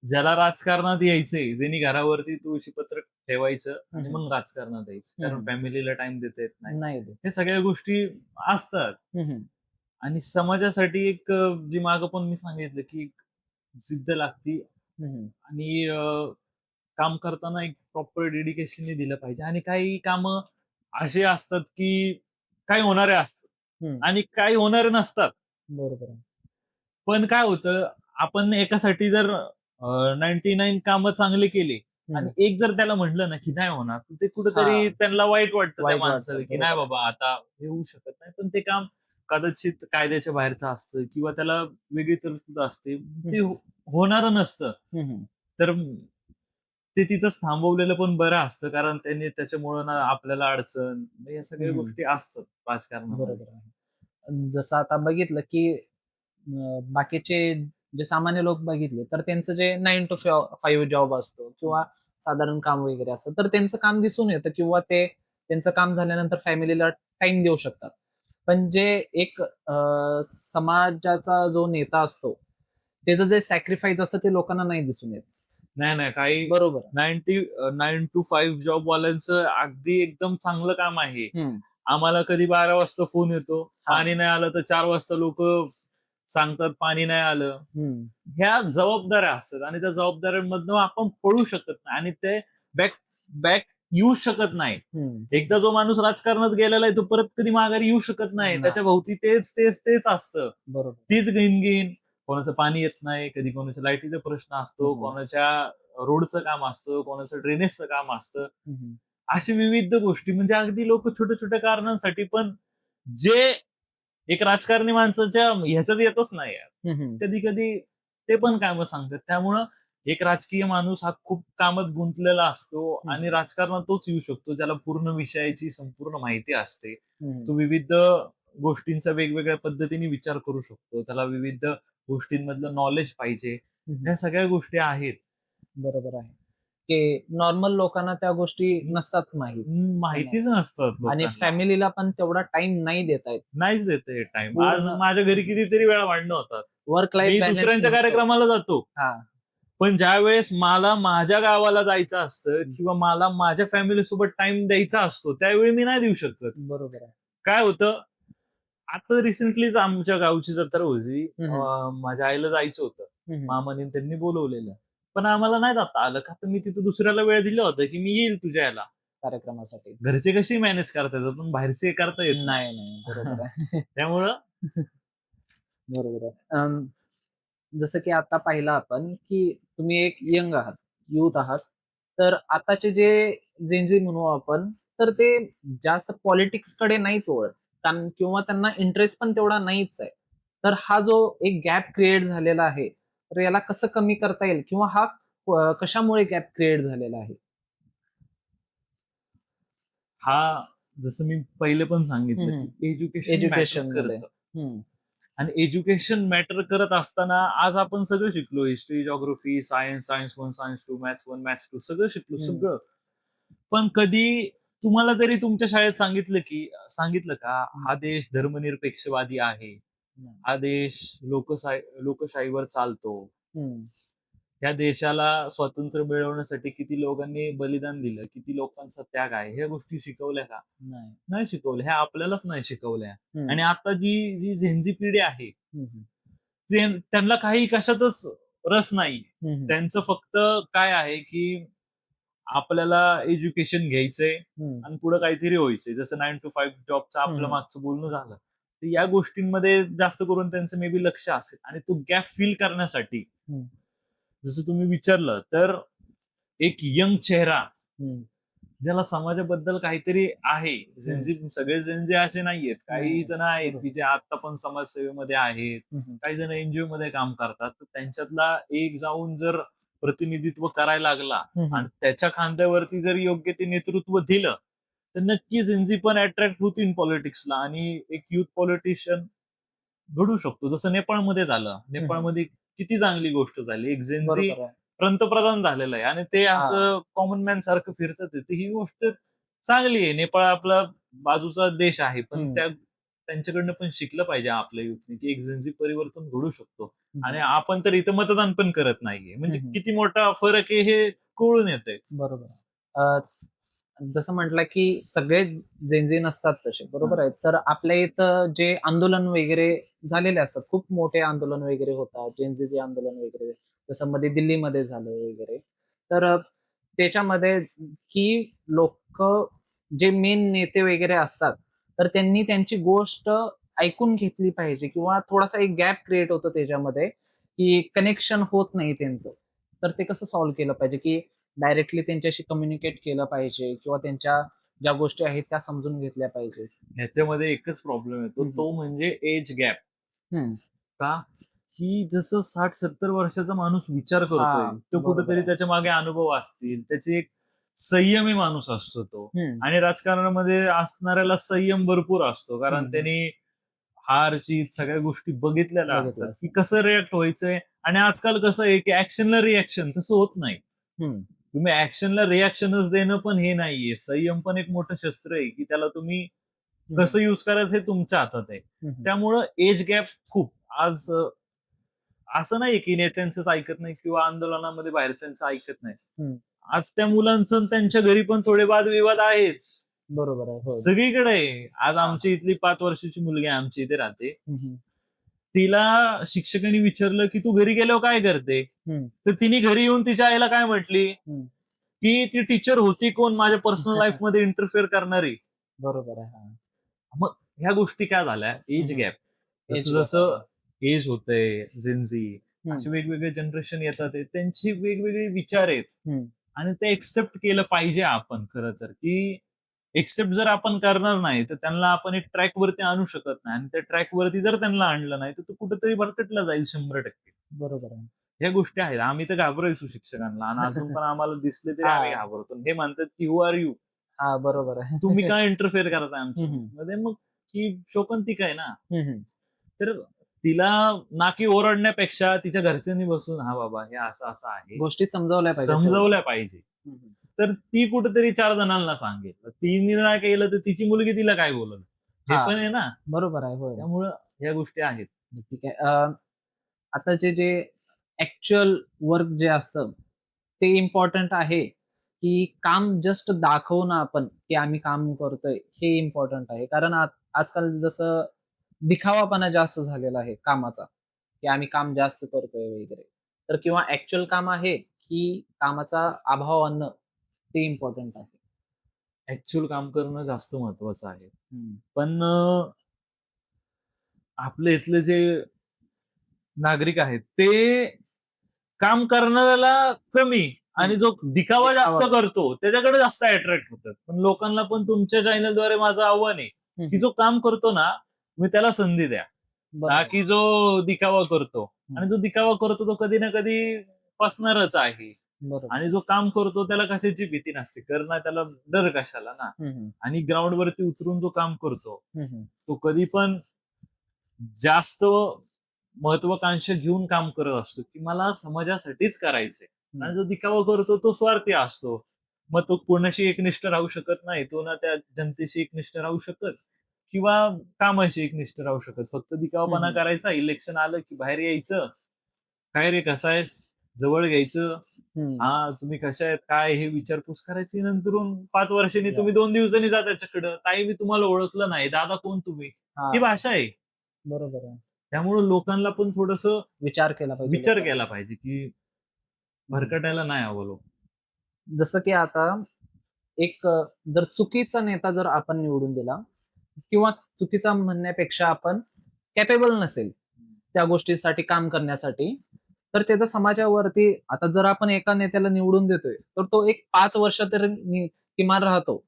ज्याला राजकारणात यायचंय, ज्यांनी घरावरती तुळशीपत्र ठेवायचं आणि मग राजकारणात यायचं, कारण फॅमिलीला टाइम देता येत नाही, नाही देत. हे सगळ्या गोष्टी असतात. आणि समाजासाठी एक जी मागं पण मी सांगितलं की एक जिद्द लागती आणि काम करताना एक प्रॉपर डेडिकेशनने दिलं पाहिजे. आणि काही कामं असे असतात की काही होणारे असतात आणि काही होणारे नसतात. बरोबर आहे. पण काय होतं, आपण एकासाठी जर 99 कामं चांगले केली आणि एक जर त्याला म्हटलं ना की नाही होणार, तर ते कुठेतरी हा. त्यांना वाईट वाटतं त्या वाईट माणसाला वाटतं, की नाही बरोबर बाबा आता हे होऊ शकत नाही. पण ते काम कदाचित कायद्याच्या बाहेरचं असतं किंवा त्याला वेगळी तरतूद असते. ते होणारं नसतं. तर ते तिथंच थांबवलेलं पण बरं असतं, कारण त्यांनी त्याच्यामुळं ना आपल्याला अडचण, या सगळ्या गोष्टी असतात राजकारणामध्ये. बरोबर आहे. जसं आता बघितलं की बाकीचे जे सामान्य लोक बघितले तर त्यांचं जे 9 to 5 जॉब असतो किंवा साधारण काम वगैरे असतं, तर त्यांचं काम दिसून येतं किंवा ते त्यांचं काम झाल्यानंतर फॅमिलीला टाइम देऊ शकतात. पण जे एक समाजाचा जो नेता असतो, त्याचं जे सॅक्रिफाईस असतं ते लोकांना नाही दिसून येत. नाही, काही बरोबर. 9 to 5 जॉब वाल्यांचं अगदी एकदम चांगलं काम आहे. हं. आम्हाला कधी 12 वाजता फोन येतो, हां. पाणी नाही आलं तर 4 वाजता लोकं सांगतात पाणी नाही आलं. हं. ह्या जबाबदाऱ्या असतात आणि त्या जबाबदाऱ्यांमधनं आपण पळू शकत नाही आणि ते बॅक बॅक येऊ शकत नाही. एकदा जो माणूस राजकारणात गेलेला आहे तो परत कधी माघारी येऊ शकत नाही. नाही. त्याच्या भोवती तेच असतं. बरोबर. तीच गिनगिन. कोणाचं पाणी येत नाही, कधी कोणाच्या लाईटीचा प्रश्न असतो, कोणाच्या रोडचं काम असतं, कोणाचं ड्रेनेजचं काम असतं. अशी विविध गोष्टी म्हणजे अगदी लोक छोट्या छोट्या कारणांसाठी पण जे एक राजकारणी माणसाच्या ह्याच्यात येतच नाही कधी कधी ते पण कामं सांगतात. त्यामुळं एक राजकीय माणूस हा खूप कामात गुंतलेला असतो आणि राजकारणात तोच येऊ शकतो ज्याला पूर्ण विषयाची संपूर्ण माहिती असते. तो विविध गोष्टींचा वेगवेगळ्या पद्धतीने विचार करू शकतो. त्याला विविध गोष्टींमधलं नॉलेज पाहिजे. ह्या सगळ्या गोष्टी आहेत. बरोबर आहे. की नॉर्मल लोकांना त्या गोष्टी नसतात माहीत. माहितीच नसतात आणि लोकांना. फॅमिलीला पण तेवढा टाइम नाही देता येत. नाहीच देते टाइम. पूर्ण आज माझ्या घरी कितीतरी वेळा भांडणं होतात. वर्क मी लाईफ बॅलन्स दुसऱ्यांच्या कार्यक्रमाला जातो. हां. पण ज्यावेळेस मला माझ्या गावाला जायचं असतं किंवा मला माझ्या फॅमिली सोबत टाइम द्यायचा असतो, त्यावेळी मी नाही देऊ शकत. बरोबर आहे. काय होतं, आता रिसेंटलीच आमच्या गावची जत्रा होती. माझ्या आईला जायचं होतं. मामाने त्यांनी बोलवलेलं. पण आम्हाला नाही जाता आलं का तर मी तिथं दुसऱ्याला वेळ दिला होता, की मी येईल तुझ्या याला. कार्यक्रमासाठी. घरचे कशी मॅनेज करता येतात, पण बाहेरचे करता येत नाही. नाही. बरोबर आहे. त्यामुळं बरोबर आहे. जसं की आता पाहिलं आपण, की तुम्ही एक यंग आहात, यूथ आहात. तर आताचे जे जेन म्हणू आपण, तर ते जास्त पॉलिटिक्सकडे नाहीच वळत. कारण किंवा त्यांना इंटरेस्ट पण तेवढा नाहीच आहे. तर हा जो एक गॅप क्रिएट झालेला आहे, तर याला कसं कमी करता येईल किंवा हा कशामुळे गॅप क्रिएट झालेला आहे? हा जसं मी पहिले पण सांगितलं, हम्म. की एज्युकेशन मॅटर एज्युकेशनमध्ये. करतं. आणि एज्युकेशन मॅटर करत असताना आज आपण सगळं शिकलो. History, geography, science, science 1, science 2, maths 1, maths 2 सगळं शिकलो, सगळं. पण कधी तुम्हाला तरी तुमच्या शाळेत सांगितलं का हा देश धर्मनिरपेक्षवादी आहे, हा देश लोकशाहीवर चालतो, या देशाला स्वातंत्र्य मिळवण्यासाठी किती लोकांनी बलिदान दिलं, किती लोकांचा त्याग आहे, ह्या गोष्टी शिकवल्या का? नाही शिकवल्या. ह्या आपल्यालाच नाही शिकवल्या. आणि आता जी जी झेनझी पिढी आहे, त्यांना काही कशातच रस नाही. त्यांचं फक्त काय आहे की आपल्याला एज्युकेशन घ्यायचंय आणि पुढे काहीतरी व्हायचंय. जसं 9 to 5 जॉबचं आपलं मागचं बोलणं झालं. तर या गोष्टींमध्ये जास्त करून त्यांचं मे बी लक्ष असेल आणि तो गॅप फिल करण्यासाठी जसं तुम्ही विचारलं तर एक यंग चेहरा ज्याला समाजाबद्दल काहीतरी आहे. सगळे जेनझी असे नाहीयेत. काही जण आहेत की जे आता पण समाजसेवेमध्ये आहेत. काही जण एनजीओ मध्ये काम करतात. तर त्यांच्यातला एक जाऊन जर प्रतिनिधित्व करायला लागला आणि त्याच्या खांद्यावरती जर योग्य ते नेतृत्व दिलं तर नक्की जेनझी पण अट्रॅक्ट होतील पॉलिटिक्सला आणि एक युथ पॉलिटिशियन घडू शकतो. जसं नेपाळमध्ये झालं. नेपाळमध्ये किती चांगली गोष्ट झाली. एक जेनझी पंतप्रधान झालेलं आहे आणि ते असं कॉमन मॅन सारखं फिरतात. ही गोष्ट चांगली आहे. नेपाळ आपला बाजूचा देश आहे, पण हम्म. त्यांच्याकडनं पण शिकलं पाहिजे आपल्या युथने, की एक झेन्झी परिवर्तन घडू शकतो. आणि हम्म. आपण तर इथं मतदान पण करत नाहीये. म्हणजे हम्म. किती मोठा फरक आहे हे कळून येतंय. बरोबर. अ, जसं म्हटलं की सगळे जेनझी नसतात तसे, बरोबर आहे. तर आपल्या इथं जे आंदोलन वगैरे झालेले असतात, खूप मोठे आंदोलन वगैरे होतात, जेनझीचे आंदोलन वगैरे, जसं मध्ये दिल्लीमध्ये झालं वगैरे. तर त्याच्यामध्ये ही लोक जे मेन नेते वगैरे असतात, तर त्यांनी त्यांची गोष्ट ऐकून घेतली पाहिजे, किंवा थोडासा एक गॅप क्रिएट होतो त्याच्यामध्ये, की कनेक्शन होत नाही त्यांचं. तर ते कसं सॉल्व्ह केलं पाहिजे, की डायरेक्टली त्यांच्याशी कम्युनिकेट केलं पाहिजे, किंवा त्यांच्या ज्या गोष्टी आहेत त्या समजून घेतल्या पाहिजे. ह्याच्यामध्ये एकच प्रॉब्लेम येतो, हम्म. तो म्हणजे एज गॅप. हम्म. का? की जसं 60-70 वर्षाचा माणूस विचार करतोय, हा, तो बरोबर कुठेतरी आहे. त्याच्या मागे अनुभव असतील, त्याची एक संयमी माणूस असतो तो. हम्म. आणि राजकारणामध्ये असणाऱ्याला संयम भरपूर असतो, कारण हम्म. त्यांनी हार जीत सगळ्या गोष्टी बघितलेल्या बघितलं असतात, की असं. कसं रिॲक्ट व्हायचंय. आणि आजकाल कसं आहे, की ऍक्शनला रिॲक्शन तसं होत नाही. हम्म. तुम्ही ऍक्शनला रिॲक्शनच देणं पण हे नाहीये. संयम पण एक मोठं शस्त्र आहे, की त्याला तुम्ही कसं युज करायचं हे तुमच्या हातात आहे. हम्म. त्यामुळं एज गॅप खूप आज असं नाही की नेत्यांचंच ऐकत नाही किंवा आंदोलनामध्ये बाहेरच्यांचं ऐकत नाही. हम्म. आज त्या मुलांचं आणि त्यांच्या घरी पण थोडे वादविवाद आहेच. बरोबर आहे, हो. सगळीकडे आहे. आज हा. आमच्या इथली 5 वर्षाची मुलगी आहे, आमच्या इथे राहते. हम्म. तिला शिक्षकांनी विचारलं, की "तू घरी गेल्यावर काय करते?" हम्म. तर तिने घरी येऊन तिच्या आईला काय म्हटली, हम्म. की "ती टीचर होती कोण माझ्या पर्सनल लाईफ मध्ये इंटरफेअर करणारी?" बरोबर आहे. हा. मग ह्या गोष्टी काय झाल्या? एज हम्म. गॅप. एज जसं गॅप जसं आहे. एज होतंय, जेनझी हम्म. असे वेगवेगळे जनरेशन येतात आहे, त्यांची वेगवेगळे विचार आहेत. हम्म. आणि ते एक्सेप्ट केलं पाहिजे आपण खरं तर, की एक्सेप्ट जर आपण करणार नाही, तर त्यांना आपण एक ट्रॅक वरती आणू शकत नाही. आणि त्या ट्रॅक वरती जर त्यांना आणलं नाही, तर तो कुठेतरी भरकटला जाईल 100%. बरोबर आहे. ह्या गोष्टी आहेत. आम्ही तर घाबरायचो शिक्षकांना आणि अजून पण आम्हाला दिसले तरी आम्ही हा. घाबरतो. हे म्हणतात, की "हू आर यू? हा, बरोबर आहे. तुम्ही काय इंटरफेअर करताय आमच्या हम्म. मध्ये?" मग ही शोकांतिका आहे ना. हम्म. तर तिला नाकी ओरडण्यापेक्षा तिच्या घरच्यांनी बसून, "हा बाबा, हे असं-असं आहे." गोष्टी समजावल्या पाहिजे तेवढं. समजावल्या पाहिजे. हम्म. तर ती कुठेतरी 4 जणांना सांगेल. तिने नाही केलं तर तिची मुलगी तिला काय बोलेल? हे हा, पण आहे ना. बरोबर आहे, होय. त्यामुळं ह्या गोष्टी आहेत. ठीक आहे. आता जे ऍक्च्युअल वर्क जे असतं, ते इम्पॉर्टंट आहे, की काम जस्ट दाखवणं आपण, की आम्ही काम करतोय, हे इम्पॉर्टंट आहे. कारण आजकाल जसं दिखावापणा जास्त झालेला आहे कामाचा, की आम्ही काम जास्त करतोय वगैरे. तर किंवा ऍक्च्युअल काम आहे, की कामाचा अभाव आणणं, ते इम्पॉर्टंट आहे. ऍक्च्युअल काम करणं जास्त महत्वाचं आहे. हम्म. पण आपल्या इथले जे नागरिक आहेत, ते काम करणाऱ्याला कमी आणि जो दिखावा जास्त दिखावा. करतो त्याच्याकडे जास्त अट्रॅक्ट होतात. पण लोकांना पण तुमच्या चॅनलद्वारे माझं आव्हान आहे, की जो काम करतो ना, तुम्ही त्याला संधी द्या. ना बरोबर. की जो दिखावा करतो. हम्म. आणि जो दिखावा करतो तो कधी ना कधी फसणारच आहे. बरोबर. आणि जो काम करतो त्याला कशाची भीती नसते. करणार त्याला डर कशाला ना. हम्म. आणि ग्राउंड वरती उतरून जो काम करतो, हम्म. तो कधी पण जास्त महत्वाकांक्षा घेऊन काम करत असतो, की मला समाजासाठीच करायचंय. आणि जो दिखावा करतो तो स्वार्थी असतो. मग तो कोणाशी एकनिष्ठ राहू शकत नाही. तो ना त्या जनतेशी एकनिष्ठ राहू शकत किंवा कामाशी एकनिष्ठ राहू शकत. फक्त दिखावापणा हम्म. करायचा, इलेक्शन आलं की बाहेर यायचं. "काय रे कसा आहेस?" जवळ घ्यायचं. हम्म. "हां, तुम्ही कशा आहेत? काय?" हे विचारपूस करायची. नंतरून 5 वर्षांनी जा. तुम्ही 2 दिवसांनी जा त्याच्याकडं. "ताई, मी तुम्हाला ओळखलं नाही. दादा कोण तुम्ही?" हा, ही भाषा आहे. बरोबर आहे. त्यामुळे लोकांना पण थोडंसं विचार केला पाहिजे विचार लोकांनी. केला पाहिजे, की हम्म. भरकटायला नाही हवं लोक. जसं की आता एक जर चुकीचा नेता जर आपण निवडून दिला, किंवा चुकीचा म्हणण्यापेक्षा आपण कॅपेबल नसेल त्या गोष्टीसाठी काम करण्यासाठी, तर त्याचा समाजावरती, आता जर आपण एका नेत्याला निवडून देतोय, तर तो एक 5 वर्ष तरी किमान राहतो.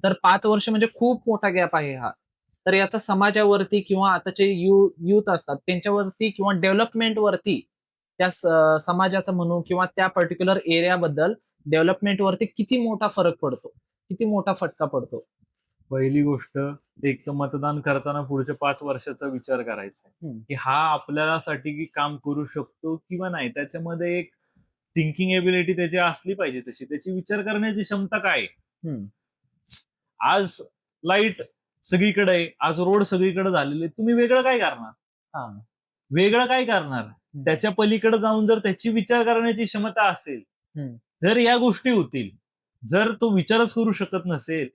तर 5 वर्ष म्हणजे खूप मोठा गॅप आहे हा. तर याचा समाजावरती, किंवा आताचे युथ असतात त्यांच्यावरती, किंवा डेव्हलपमेंट वरती, त्या समाजाचं म्हणू, किंवा त्या पर्टिक्युलर एरियाबद्दल डेव्हलपमेंट वरती किती मोठा फरक पडतो, किती मोठा फटका पडतो. पहिली गोष्ट, एक तर मतदान करताना पुढच्या 5 वर्षाचा विचार करायचा आहे, हम्म. की हा आपल्यासाठी की काम करू शकतो किंवा नाही. त्याच्यामध्ये एक थिंकिंग एबिलिटी त्याची असली पाहिजे तशी. त्याची विचार करण्याची क्षमता काय आहे? हम्म. आज लाईट सगळीकडे आहे, आज रोड सगळीकडे झालेले, तुम्ही वेगळं काय करणार? हा. वेगळं काय करणार? त्याच्या पलीकडे जाऊन जर त्याची विचार करण्याची क्षमता असेल, हम्म. जर या गोष्टी होतील, जर तो विचारच करू शकत नसेल,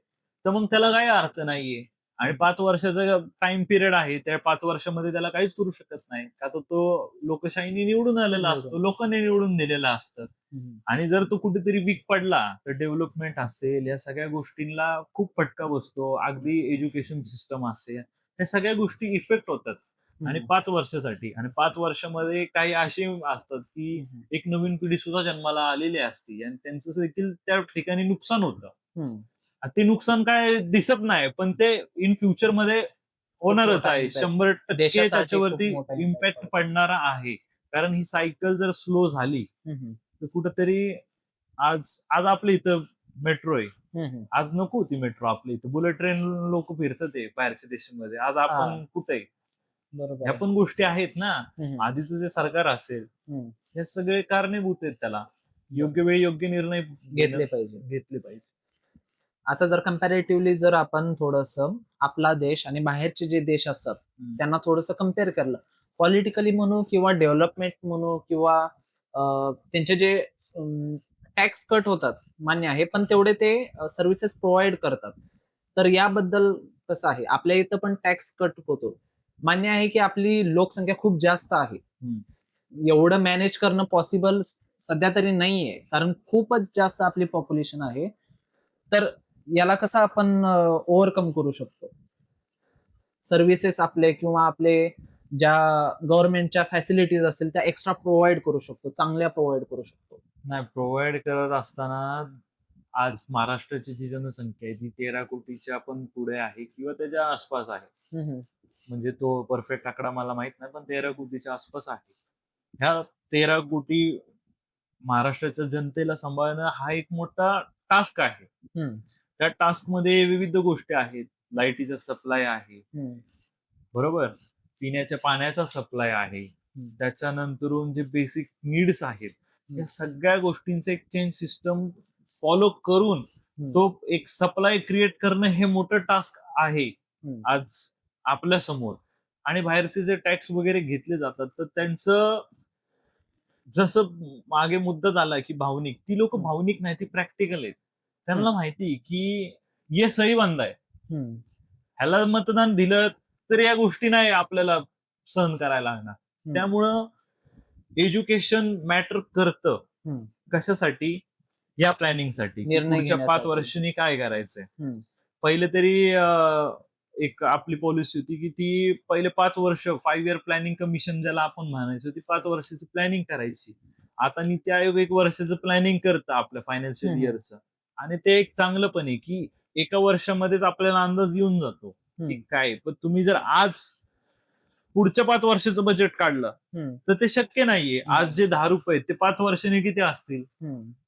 तर मग त्याला काय अर्थ नाहीये. आणि 5 वर्षाचा टाइम पिरियड आहे, त्या 5 वर्षामध्ये त्याला काहीच करू शकत नाही. का तर तो लोकशाहीने निवडून आलेला असतो, लोकांनी निवडून दिलेला असतं. हम्म. आणि जर तो कुठेतरी वीक पडला तर डेव्हलपमेंट असेल, या सगळ्या गोष्टींना खूप फटका बसतो. अगदी एज्युकेशन सिस्टम असेल, या सगळ्या गोष्टी इफेक्ट होतात. आणि 5 वर्षासाठी, आणि 5 वर्षामध्ये काही असे असतात की एक नवीन पिढी सुद्धा जन्माला आलेली असते आणि त्यांचं देखील त्या ठिकाणी नुकसान होतं. हम्म. आणि ते नुकसान काय दिसत नाही, पण ते इन फ्युचर मध्ये होणारच मोठा आहे. impact. 100% देशासाठी त्याच्यावरती खूप मोठा impact इम्पॅक्ट पडतो. पडणारा आहे. कारण ही सायकल जर स्लो झाली हम्म. तर कुठंतरी आज आज आपल्या इथं मेट्रो आहे. हम्म. आज नको होती मेट्रो आपल्या इथं. बुलेट ट्रेन लोक फिरतात आहे बाहेरच्या देशामध्ये. आज आपण कुठे? बरोबर ह्या आहे. पण गोष्टी आहेत ना. हम्म. आधीचं जे सरकार असेल, हम्म. हे सगळे कारणीभूत आहेत त्याला. योग्य वेळी योग्य निर्णय घेतले पाहिजे. घेतले पाहिजे. आता जर कम्पॅरेटिव्हली जर आपण थोडस आपला देश आणि बाहेरचे जे देश असतात त्यांना थोडस कम्पेअर केलं, पॉलिटिकली म्हणू किंवा डेव्हलपमेंट म्हणू किंवा त्यांचे जे टॅक्स कट होतात मान्य आहे, पण तेवढे ते सर्व्हिसेस प्रोव्हाइड करतात. तर याबद्दल कसं आहे? आपल्या इथं पण टॅक्स कट होतो, मान्य आहे की आपली लोकसंख्या खूप जास्त आहे, एवढं मॅनेज करणं पॉसिबल सध्या तरी नाहीये, कारण खूपच जास्त आपली पॉप्युलेशन आहे. तर याला कसं आपण ओव्हरकम करू शकतो? सर्व्हिसेस आपले किंवा आपले ज्या गव्हर्नमेंटच्या फॅसिलिटीज असतील त्या एक्स्ट्रा प्रोव्हाइड करू शकतो, चांगल्या प्रोव्हाइड करू शकतो. नाही, प्रोव्हाइड करत असताना आज महाराष्ट्राची जी जनसंख्या आहे ती 13 कोटीच्या पण पुढे आहे किंवा त्याच्या आसपास आहे. म्हणजे तो परफेक्ट आकडा मला माहित नाही, पण 13 कोटीच्या आसपास आहे. ह्या 13 कोटी महाराष्ट्राच्या जनतेला सांभाळणं हा एक मोठा टास्क आहे. त्या टास्क मध्ये विविध गोष्टी आहेत. लाईटीचा सप्लाय आहे, बरोबर, पिण्याच्या पाण्याचा सप्लाय आहे, त्याच्यानंतरून जे बेसिक नीड्स आहेत, या सगळ्या गोष्टींचं एक चेंज सिस्टम फॉलो करून तो एक सप्लाय क्रिएट करणं हे मोठं टास्क आहे आज आपल्या समोर. आणि बाहेरचे जे टॅक्स वगैरे घेतले जातात तर त्यांचं, जसं मागे मुद्दा झाला की भावनिक, ती लोक भावनिक नाही, ती प्रॅक्टिकल आहेत. त्यांना माहिती की ये सही बंद आहे, ह्याला मतदान दिलं तर या गोष्टी नाही आपल्याला सहन करायला लागणार. त्यामुळं एज्युकेशन मॅटर करतं. कशासाठी? या प्लॅनिंगसाठी, निर्णय पुढच्या 5 घेण्यासाठी. वर्षांनी काय करायचंय. पहिले तरी एक आपली पॉलिसी होती की ती पहिले 5 वर्ष 5 इयर प्लॅनिंग कमिशन ज्याला आपण म्हणायचो, ती 5 वर्षाची प्लॅनिंग करायची. आता नीती आयोग 1 वर्षाचं प्लॅनिंग करतं आपल्या फायनान्शियल इयरचं. आणि ते एक चांगलं पण आहे की एका वर्षामध्येच आपल्याला अंदाज येऊन जातो की काय. पण तुम्ही जर आज पुढच्या 5 वर्षाचं बजेट काढलं तर ते शक्य नाहीये. आज जे 10 रुपये ते 5 वर्षांनी किती असतील?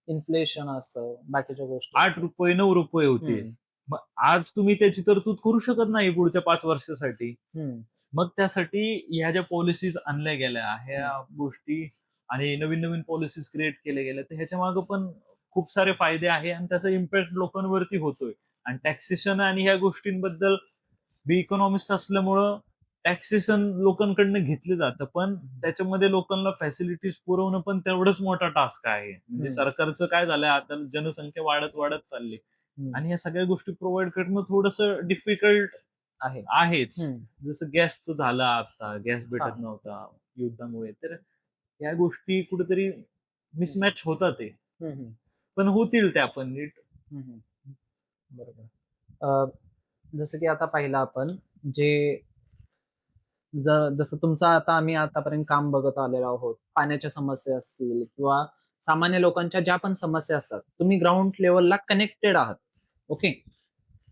इन्फ्लेशन असतं, बाकीच्या गोष्टी 8 रुपये 9 रुपये होते. मग आज तुम्ही त्याची तरतूद करू शकत नाही पुढच्या 5 वर्षासाठी. मग त्यासाठी ह्या ज्या पॉलिसीज आणल्या गेल्या, ह्या गोष्टी आणि नवीन नवीन पॉलिसीज क्रिएट केल्या गेल्या, तर ह्याच्या मागे पण खूप सारे फायदे आहे आणि त्याचा इम्पॅक्ट लोकांवरती होतोय. आणि टॅक्सेशन आणि ह्या गोष्टींबद्दल बी इकॉनॉमिस्ट असल्यामुळं टॅक्सेशन लोकांकडनं घेतलं जातं, पण त्याच्यामध्ये लोकांना फॅसिलिटीज पुरवणं पण तेवढंच मोठा टास्क आहे. म्हणजे सरकारचं काय झालंय, आता जनसंख्या वाढत वाढत चालली आणि या सगळ्या गोष्टी प्रोव्हाइड करणं थोडस डिफिकल्ट आहेच. जसं गॅसचं झालं, आता गॅस भेटत नव्हता युद्धामुळे, तर या गोष्टी कुठेतरी मिसमॅच होतात ते. पण होतील त्या पण नीट. बरोबर. जसं की आता पाहिलं आपण, जे जसं तुमचं आता आम्ही आतापर्यंत काम बघत आलेलो आहोत, पाण्याच्या समस्या असतील किंवा सामान्य लोकांच्या ज्या पण समस्या असतात, तुम्ही ग्राउंड लेवलला कनेक्टेड आहात. ओके.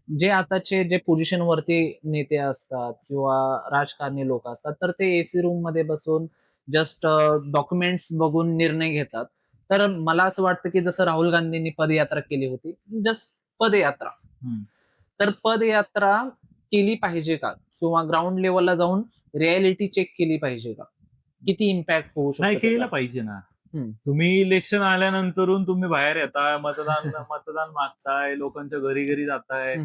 जे आताचे जे पोझिशन वरती नेते असतात किंवा राजकारणी लोक असतात, तर ते एसी रूम मध्ये बसून जस्ट डॉक्युमेंट्स बघून निर्णय घेतात. तर मला असं वाटतं की जसं राहुल गांधींनी पदयात्रा केली होती, जस्ट पदयात्रा, तर पदयात्रा केली पाहिजे का? किंवा ग्राउंड लेवलला जाऊन रियालिटी चेक केली पाहिजे का? किती इम्पॅक्ट होऊ शकतो? नाही, केलं पाहिजे ना. तुम्ही इलेक्शन आल्यानंतरून तुम्ही बाहेर येताय, मतदान मागताय, लोकांच्या घरी घरी जाताय,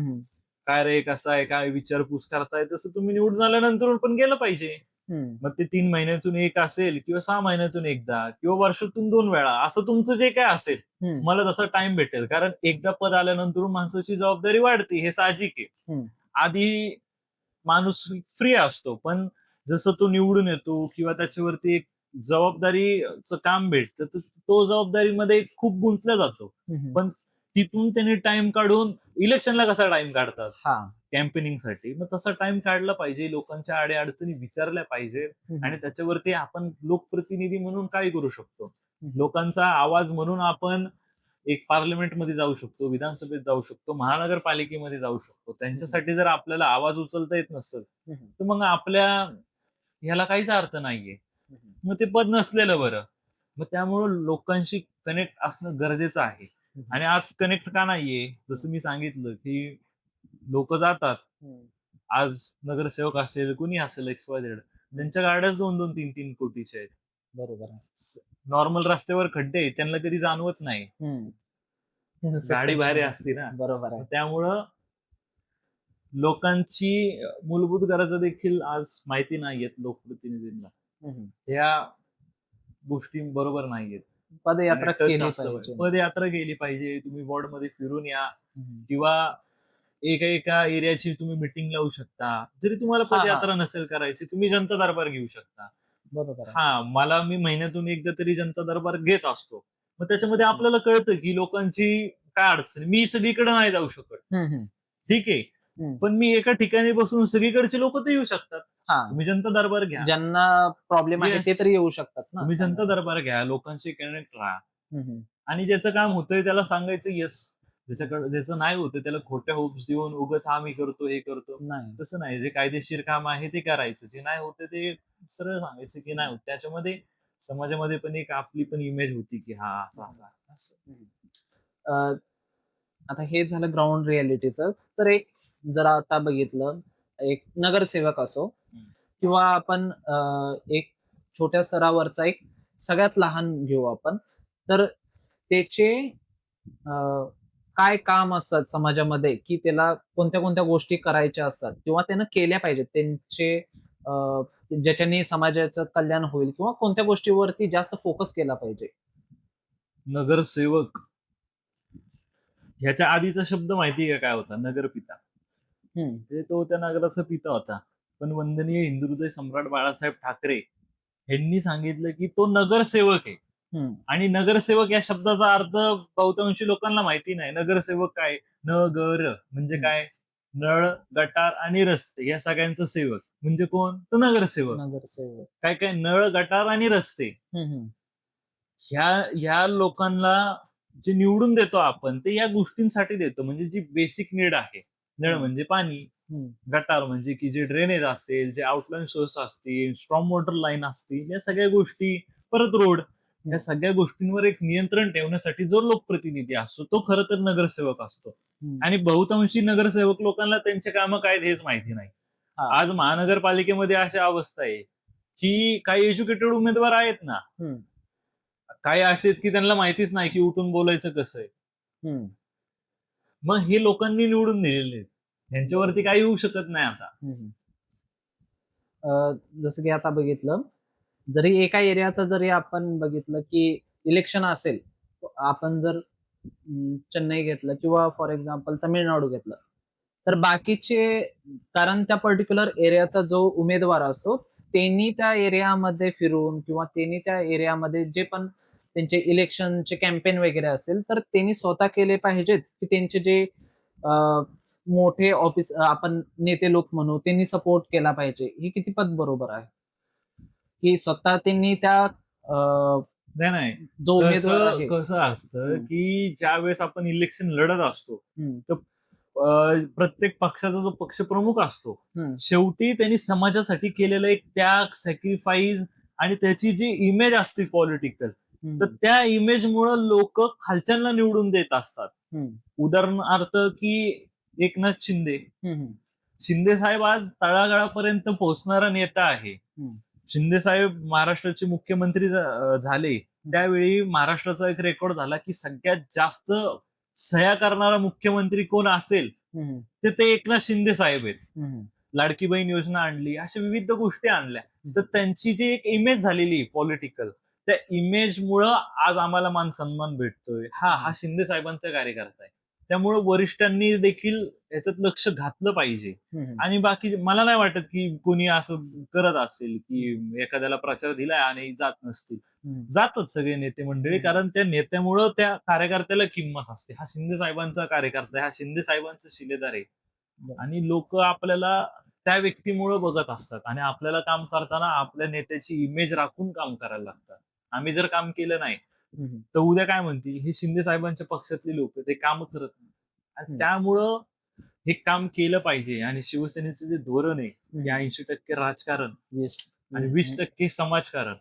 काय रे कसा आहे काय विचारपूस करताय, तसं तुम्ही निवडून आल्यानंतर पण गेलं पाहिजे. मग ते 3 महिन्यातून एक असेल किंवा 6 महिन्यातून एकदा किंवा वर्षातून 2 वेळा, असं तुमचं जे काय असेल मला तसा टाइम भेटेल. कारण एकदा पद आल्यानंतर माणसाची जबाबदारी वाढते, हे साहजिक आहे. आधी माणूस फ्री असतो, पण जसं तो निवडून येतो किंवा त्याच्यावरती एक जबाबदारीचं काम भेटतं, तर तो जबाबदारीमध्ये खूप गुंतला जातो. पण तिथून त्याने टाइम काढून इलेक्शनला कसा टाइम काढतात कॅम्पेनिंगसाठी, मग तसा टाइम काढला पाहिजे, लोकांच्या अडचणी विचारल्या पाहिजे आणि त्याच्यावरती आपण लोकप्रतिनिधी म्हणून काय करू शकतो, लोकांचा आवाज म्हणून आपण एक पार्लमेंटमध्ये जाऊ शकतो, विधानसभेत जाऊ शकतो, महानगरपालिकेमध्ये जाऊ शकतो. त्यांच्यासाठी जर आपल्याला आवाज उचलता येत नसेल तर मग आपल्या ह्याला काहीच अर्थ नाहीये, मग ते पद नसलेलं बरं. मग त्यामुळं लोकांशी कनेक्ट असणं गरजेचं आहे. आणि आज कनेक्ट का नाहीये, जसं मी सांगितलं की लोक जातात, आज नगरसेवक असेल कुणी असेल XYZ, त्यांच्या गाड्याच 2-2, 3-3 कोटीच्या आहेत. बरोबर नॉर्मल रस्त्यावर खड्डे आहेत, त्यांना कधी जाणवत नाही, गाडी भारी असते ना. बरोबर आहे. त्यामुळं लोकांची मूलभूत गरजा देखील आज माहिती नाहीयेत लोकप्रतिनिधींना, ह्या गोष्टी बरोबर नाहीयेत. पदयात्रा आणि केली touch असलं पाहिजे. पदयात्रा गेली पाहिजे. तुम्ही वॉर्ड मध्ये फिरून या किंवा एका एरियाची तुम्ही मिटिंग लावू शकता. जरी तुम्हाला पदयात्रा नसेल करायची, तुम्ही जनता दरबार घेऊ शकता. बरोबर आहे. मी महिन्यातून एकदा तरी जनता दरबार घेत असतो. मग त्याच्यामध्ये आपल्याला कळतं की लोकांची काय अडचण. मी सगळीकडे नाही जाऊ शकत, ठीक आहे, पण मी एका ठिकाणी बसून सगळीकडचे लोक तर येऊ शकतात. तुम्ही जनता दरबार घ्या, ज्यांना प्रॉब्लेम आहे ते तरी येऊ शकतात ना. तुम्ही जनता दरबार घ्या, लोकांशी कनेक्ट राहा आणि ज्याचं काम होतंय त्याला सांगायचं येस, ज्याचं नाही होतं त्याला खोट्या होप्स देऊन उगाच मी करतो हे करतो, तसं नाही. जे कायदेशीर काम आहे ते करायचं, जे नाही होतं ते सरळ सांगायचं की नाही होत. त्याच्यामध्ये समाजामध्ये पण एक आपली पण इमेज होती की असं असं. आता हे झालं ग्राउंड रियालिटीचं. तर एक जर आता बघितलं, एक नगरसेवक असो किंवा आपण एक छोट्या स्तरावरचा एक सगळ्यात लहान घेऊ आपण, तर त्याचे काय काम असतात समाजामध्ये, की त्याला कोणत्या कोणत्या गोष्टी करायच्या असतात किंवा त्यानं केल्या पाहिजेत, त्यांचे ज्याच्याने समाजाचं कल्याण होईल किंवा कोणत्या गोष्टीवरती जास्त फोकस केला पाहिजे. नगरसेवक ह्याच्या आधीचा शब्द माहिती का काय होता? नगरपिता. तो त्या नगराचा पिता होता. पण वंदनीय हिंदुहृदय सम्राट बाळासाहेब ठाकरे यांनी सांगितलं की तो नगरसेवक आहे. आणि नगरसेवक या शब्दाचा अर्थ बहुतांशी लोकांना माहिती नाही. नगरसेवक काय? नगर म्हणजे काय? नळ, गटार आणि रस्ते या सगळ्यांचं सेवक म्हणजे कोण? तो नगरसेवक. काय काय? नळ, गटार आणि रस्ते ह्या लोकांना जे निवडून देतो आपण, ते या गोष्टींसाठी देतो. म्हणजे जी बेसिक नीड आहे, नळ म्हणजे पाणी, गटार म्हणजे की जे ड्रेनेज असेल, जे आउटलाईन सोर्स असतील, स्ट्रॉंग वॉटर लाईन असतील, या सगळ्या गोष्टी, परत रोड, या सगळ्या गोष्टींवर एक नियंत्रण ठेवण्यासाठी जो लोकप्रतिनिधी असतो तो खरं तर नगरसेवक असतो. आणि बहुतांशी नगरसेवक लोकांना त्यांचे कामं काय हेच माहिती नाही. आज महानगरपालिकेमध्ये अशी अवस्था आहे की काही एज्युकेटेड उमेदवार आहेत ना, काही असे की त्यांना माहितीच नाही की उठून बोलायचं कसं आहे. मग हे लोकांनी निवडून दिलेले, त्यांच्यावरती काही होऊ शकत नाही आता. जसं की आता बघितलं, जरी एका एरियाचं जरी आपण बघितलं की इलेक्शन असेल, आपण जर चेन्नई घेतलं किंवा फॉर एक्झाम्पल तमिळनाडू घेतलं, तर बाकीचे, कारण त्या पर्टिक्युलर एरियाचा जो उमेदवार असतो त्यांनी त्या एरियामध्ये फिरून किंवा त्यांनी त्या एरियामध्ये जे पण त्यांचे इलेक्शनचे कॅम्पेन वगैरे असेल तर त्यांनी स्वतः केले पाहिजेत, की त्यांचे जे मोठे ऑफिस आपण नेते लोक म्हणू त्यांनी सपोर्ट केला पाहिजे. हे किती पद बरोबर आहे की स्वतः त्यांनी त्या नाही जो उमेदवार आहे. कसं असतं की ज्या वेळेस आपण इलेक्शन लढत असतो तर प्रत्येक पक्षाचा जो पक्ष प्रमुख असतो, शेवटी त्यांनी समाजासाठी केलेलं एक त्याग, सॅक्रिफाईस आणि त्याची जी इमेज असते पॉलिटिकल, तर त्या इमेज मुळे लोक खालच्यांना निवडून देत असतात. उदाहरणार्थ की एकनाथ शिंदे साहेब आज तळागाळापर्यंत पोहोचणारा नेता आहे. शिंदे साहेब महाराष्ट्राचे मुख्यमंत्री झाले त्यावेळी महाराष्ट्राचा एक रेकॉर्ड झाला की सगळ्यात जास्त सह्या करणारा मुख्यमंत्री कोण असेल तर ते एकनाथ शिंदे साहेब आहेत. लाडकी बहीण योजना आणली, अशा विविध गोष्टी आणल्या. तर त्यांची जी एक इमेज झालेली पॉलिटिकल, त्या इमेजमुळं आज आम्हाला मान सन्मान भेटतोय. हा शिंदे साहेबांचा कार्यकर्ता आहे. त्यामुळं वरिष्ठांनी देखील याच्यात लक्ष घातलं पाहिजे. आणि बाकी मला नाही वाटत की कोणी असं करत असेल की एखाद्याला प्रचार दिलाय आणि जात नसतील. जातात सगळे नेते मंडळी, कारण त्या नेत्यामुळं त्या कार्यकर्त्याला किंमत असते. हा शिंदे साहेबांचा कार्यकर्ता आहे, हा शिंदे साहेबांचा शिलेदार आहे. आणि लोक आपल्याला त्या व्यक्तीमुळं बघत असतात आणि आपल्याला काम करताना आपल्या नेत्याची इमेज राखून काम करायला लागतात. आम्ही जर काम केलं नाही तर उद्या काय म्हणतील, हे शिंदे साहेबांच्या पक्षातले लोक ते काम करत नाही. आणि त्यामुळं हे काम केलं पाहिजे. आणि शिवसेनेचं जे धोरण आहे की 80% राजकारण आणि 20% समाजकारण,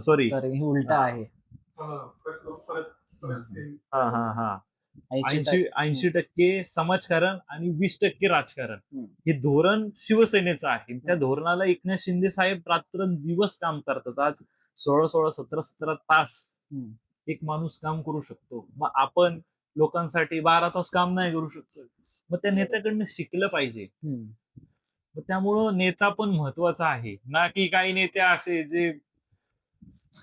सॉरी उलट आहे. हा 80% समाजकारण आणि 20% राजकारण हे धोरण शिवसेनेचं आहे. त्या धोरणाला एकनाथ शिंदे साहेब रात्रंदिवस काम करतात. आज 16 17 तास एक माणूस काम करू शकतो. मग आपण लोकांसाठी 12 तास काम नाही करू शकतो. मग त्या नेत्याकडनं शिकलं पाहिजे. मग त्यामुळं नेता पण महत्वाचा आहे ना, की काही नेते असे जे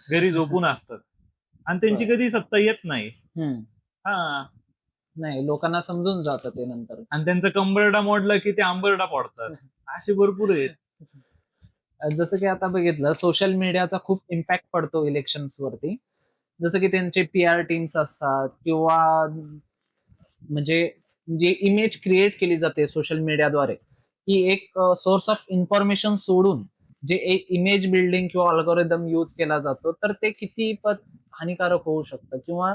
घरी झोपून असतात आणि त्यांची कधी सत्ता येत नाही. हा नाही, लोकांना समजून जातं ते नंतर. आणि त्यांचा कंबरडा मोडला की ते आंबरडा पडतात. असे भरपूर आहेत. जसं की आता बघितलं, सोशल मीडियाचा खूप इम्पॅक्ट पडतो इलेक्शन्स वरती. जसं की त्यांचे PR टीम्स असतात किंवा म्हणजे जे इमेज क्रिएट केली जाते सोशल मीडियाद्वारे, ही एक सोर्स ऑफ इन्फॉर्मेशन सोडून जे एक इमेज बिल्डिंग किंवा अल्गोरिदम यूज केला जातो, तर ते कितीपत हानिकारक होऊ शकतं किंवा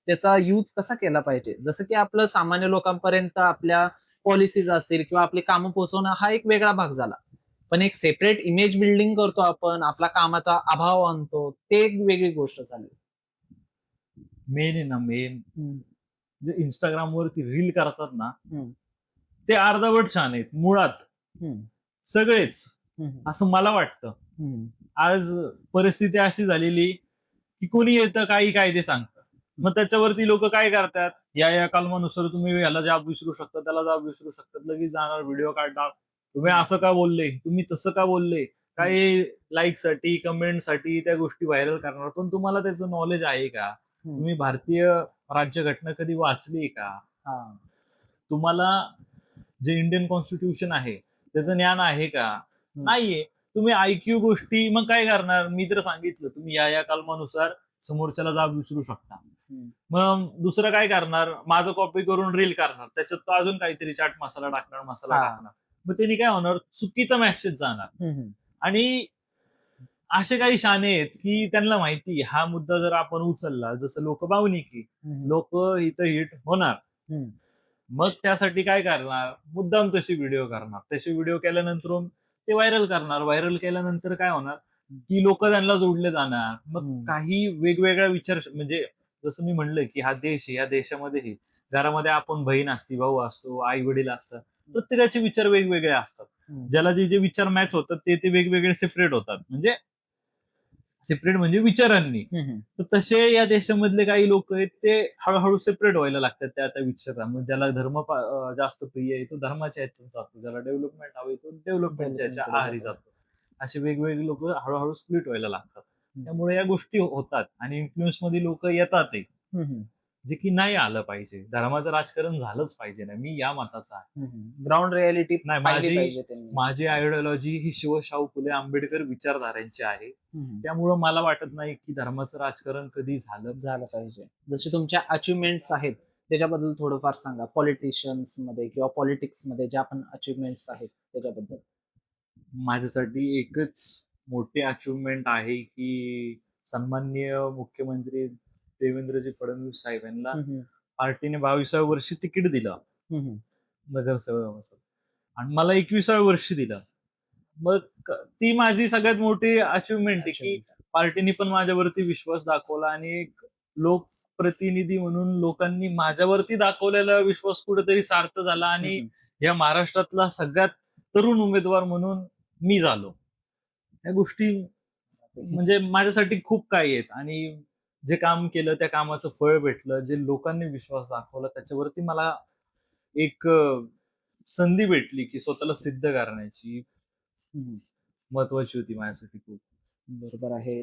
त्याचा यूज कसा केला पाहिजे. जसं की आपलं सामान्य लोकांपर्यंत आपल्या पॉलिसीज असतील किंवा आपली कामं पोहोचवणं हा एक वेगळा भाग झाला. पण एक सेपरेट इमेज बिल्डिंग करतो आपण, आपला कामाचा अभाव आणतो, ते एक वेगळी गोष्ट झाली. मेन आहे ना, मेन जे इंस्टाग्राम वरती रील करतात ना, ते अर्धवट छान आहेत मुळात सगळेच, असं मला वाटतं. आज परिस्थिती अशी झालेली की कोणी येतं काही कायदे सांगतं. मग त्याच्यावरती लोक काय करतात, या कलमानुसार तुम्ही याला जाब विचारू शकता, त्याला जाब विचारू शकतात, लगेच जाणार व्हिडिओ काढणार, तुम्ही असं का बोलले, तुम्ही तसं का बोलले, काही लाईक साठी कमेंट साठी त्या गोष्टी व्हायरल करणार. पण तुम्हाला त्याचं नॉलेज आहे का? तुम्ही भारतीय राज्यघटना कधी वाचली का? तुम्हाला जे इंडियन कॉन्स्टिट्यूशन आहे त्याचं ज्ञान आहे का? नाहीये. तुम्ही IQ गोष्टी मग काय करणार? मी जर सांगितलं तुम्ही या कलमानुसार समोरच्याला जाब विचारू शकता, मग दुसरं काय करणार? माझं कॉपी करून रील करणार, त्याच्यात तो अजून काहीतरी चाट मसाला टाकणार. मग त्यांनी काय होणार? चुकीचा मेसेज जाणार. आणि असे काही शाणे आहेत की त्यांना माहिती हा मुद्दा जर आपण उचलला, जसं लोक भावनिकी, लोक इथं हिट होणार, मग त्यासाठी काय करणार? मुद्दाम तशी व्हिडिओ करणार. तशी व्हिडिओ केल्यानंतर ते व्हायरल करणार. व्हायरल केल्यानंतर काय होणार की लोक त्यांना जोडले जाणार. मग काही वेगवेगळ्या विचार, म्हणजे जसं मी म्हणलं की हा देश आहे, या देशामध्ये घरामध्ये आपण बहीण असती, भाऊ असतो, आई वडील असतात, प्रत्येकाचे विचार वेगवेगळे असतात. ज्याला जे विचार मॅच होतात ते वेगवेगळे सेपरेट होतात. म्हणजे सेपरेट म्हणजे विचारांनी. तर तसे या देशामधले काही लोक आहेत ते हळूहळू सेपरेट व्हायला लागतात त्या विचारांमध्ये. ज्याला धर्म जास्त प्रिय आहे तो धर्माच्या ह्याच्यात जातो, ज्याला डेव्हलपमेंट हवी तो डेव्हलपमेंटच्या आहारी जातो. असे वेगवेगळे लोक हळूहळू स्प्लिट व्हायला लागतात. त्यामुळे या गोष्टी होतात आणि इन्फ्लुएन्स मध्ये लोक येतात, जे की नाही आलं पाहिजे. धर्माचं राजकारण झालंच पाहिजे ना, मी या मताचा आहे. ग्राउंड रियालिटी नाही, माझी आयडिओलॉजी ही शाहू फुले आंबेडकर विचारधारांची आहे. त्यामुळं मला वाटत नाही की धर्माचं राजकारण कधी झालं पाहिजे. जसे तुमच्या अचिव्हमेंट्स आहेत त्याच्याबद्दल थोडंफार सांगा. पॉलिटिशियन्स मध्ये किंवा पॉलिटिक्स मध्ये ज्या पण अचिव्हमेंट्स आहेत त्याच्याबद्दल. माझ्यासाठी एकच मोठी अचिव्हमेंट आहे की सन्माननीय मुख्यमंत्री देवेंद्रजी फडणवीस साहेब यांना पार्टीने 22व्या वर्षी तिकीट दिलं नगरसेवक, आणि मला 21व्या वर्षी दिलं. मग ती माझी सगळ्यात मोठी अचिव्हमेंट आहे की पार्टीने पण माझ्यावरती विश्वास दाखवला आणि एक लोकप्रतिनिधी म्हणून लोकांनी माझ्यावरती दाखवलेला विश्वास कुठेतरी सार्थ झाला आणि या महाराष्ट्रातला सगळ्यात तरुण उमेदवार म्हणून मी झालो. ह्या गोष्टी म्हणजे माझ्यासाठी खूप काही आहेत आणि जे काम केलं त्या कामाचं फळ भेटलं, जे लोकांनी विश्वास दाखवला त्याच्यावरती मला एक संधी भेटली की स्वतःला सिद्ध करण्याची. हम्म. महत्वाची होती माझ्यासाठी खूप. बरोबर आहे.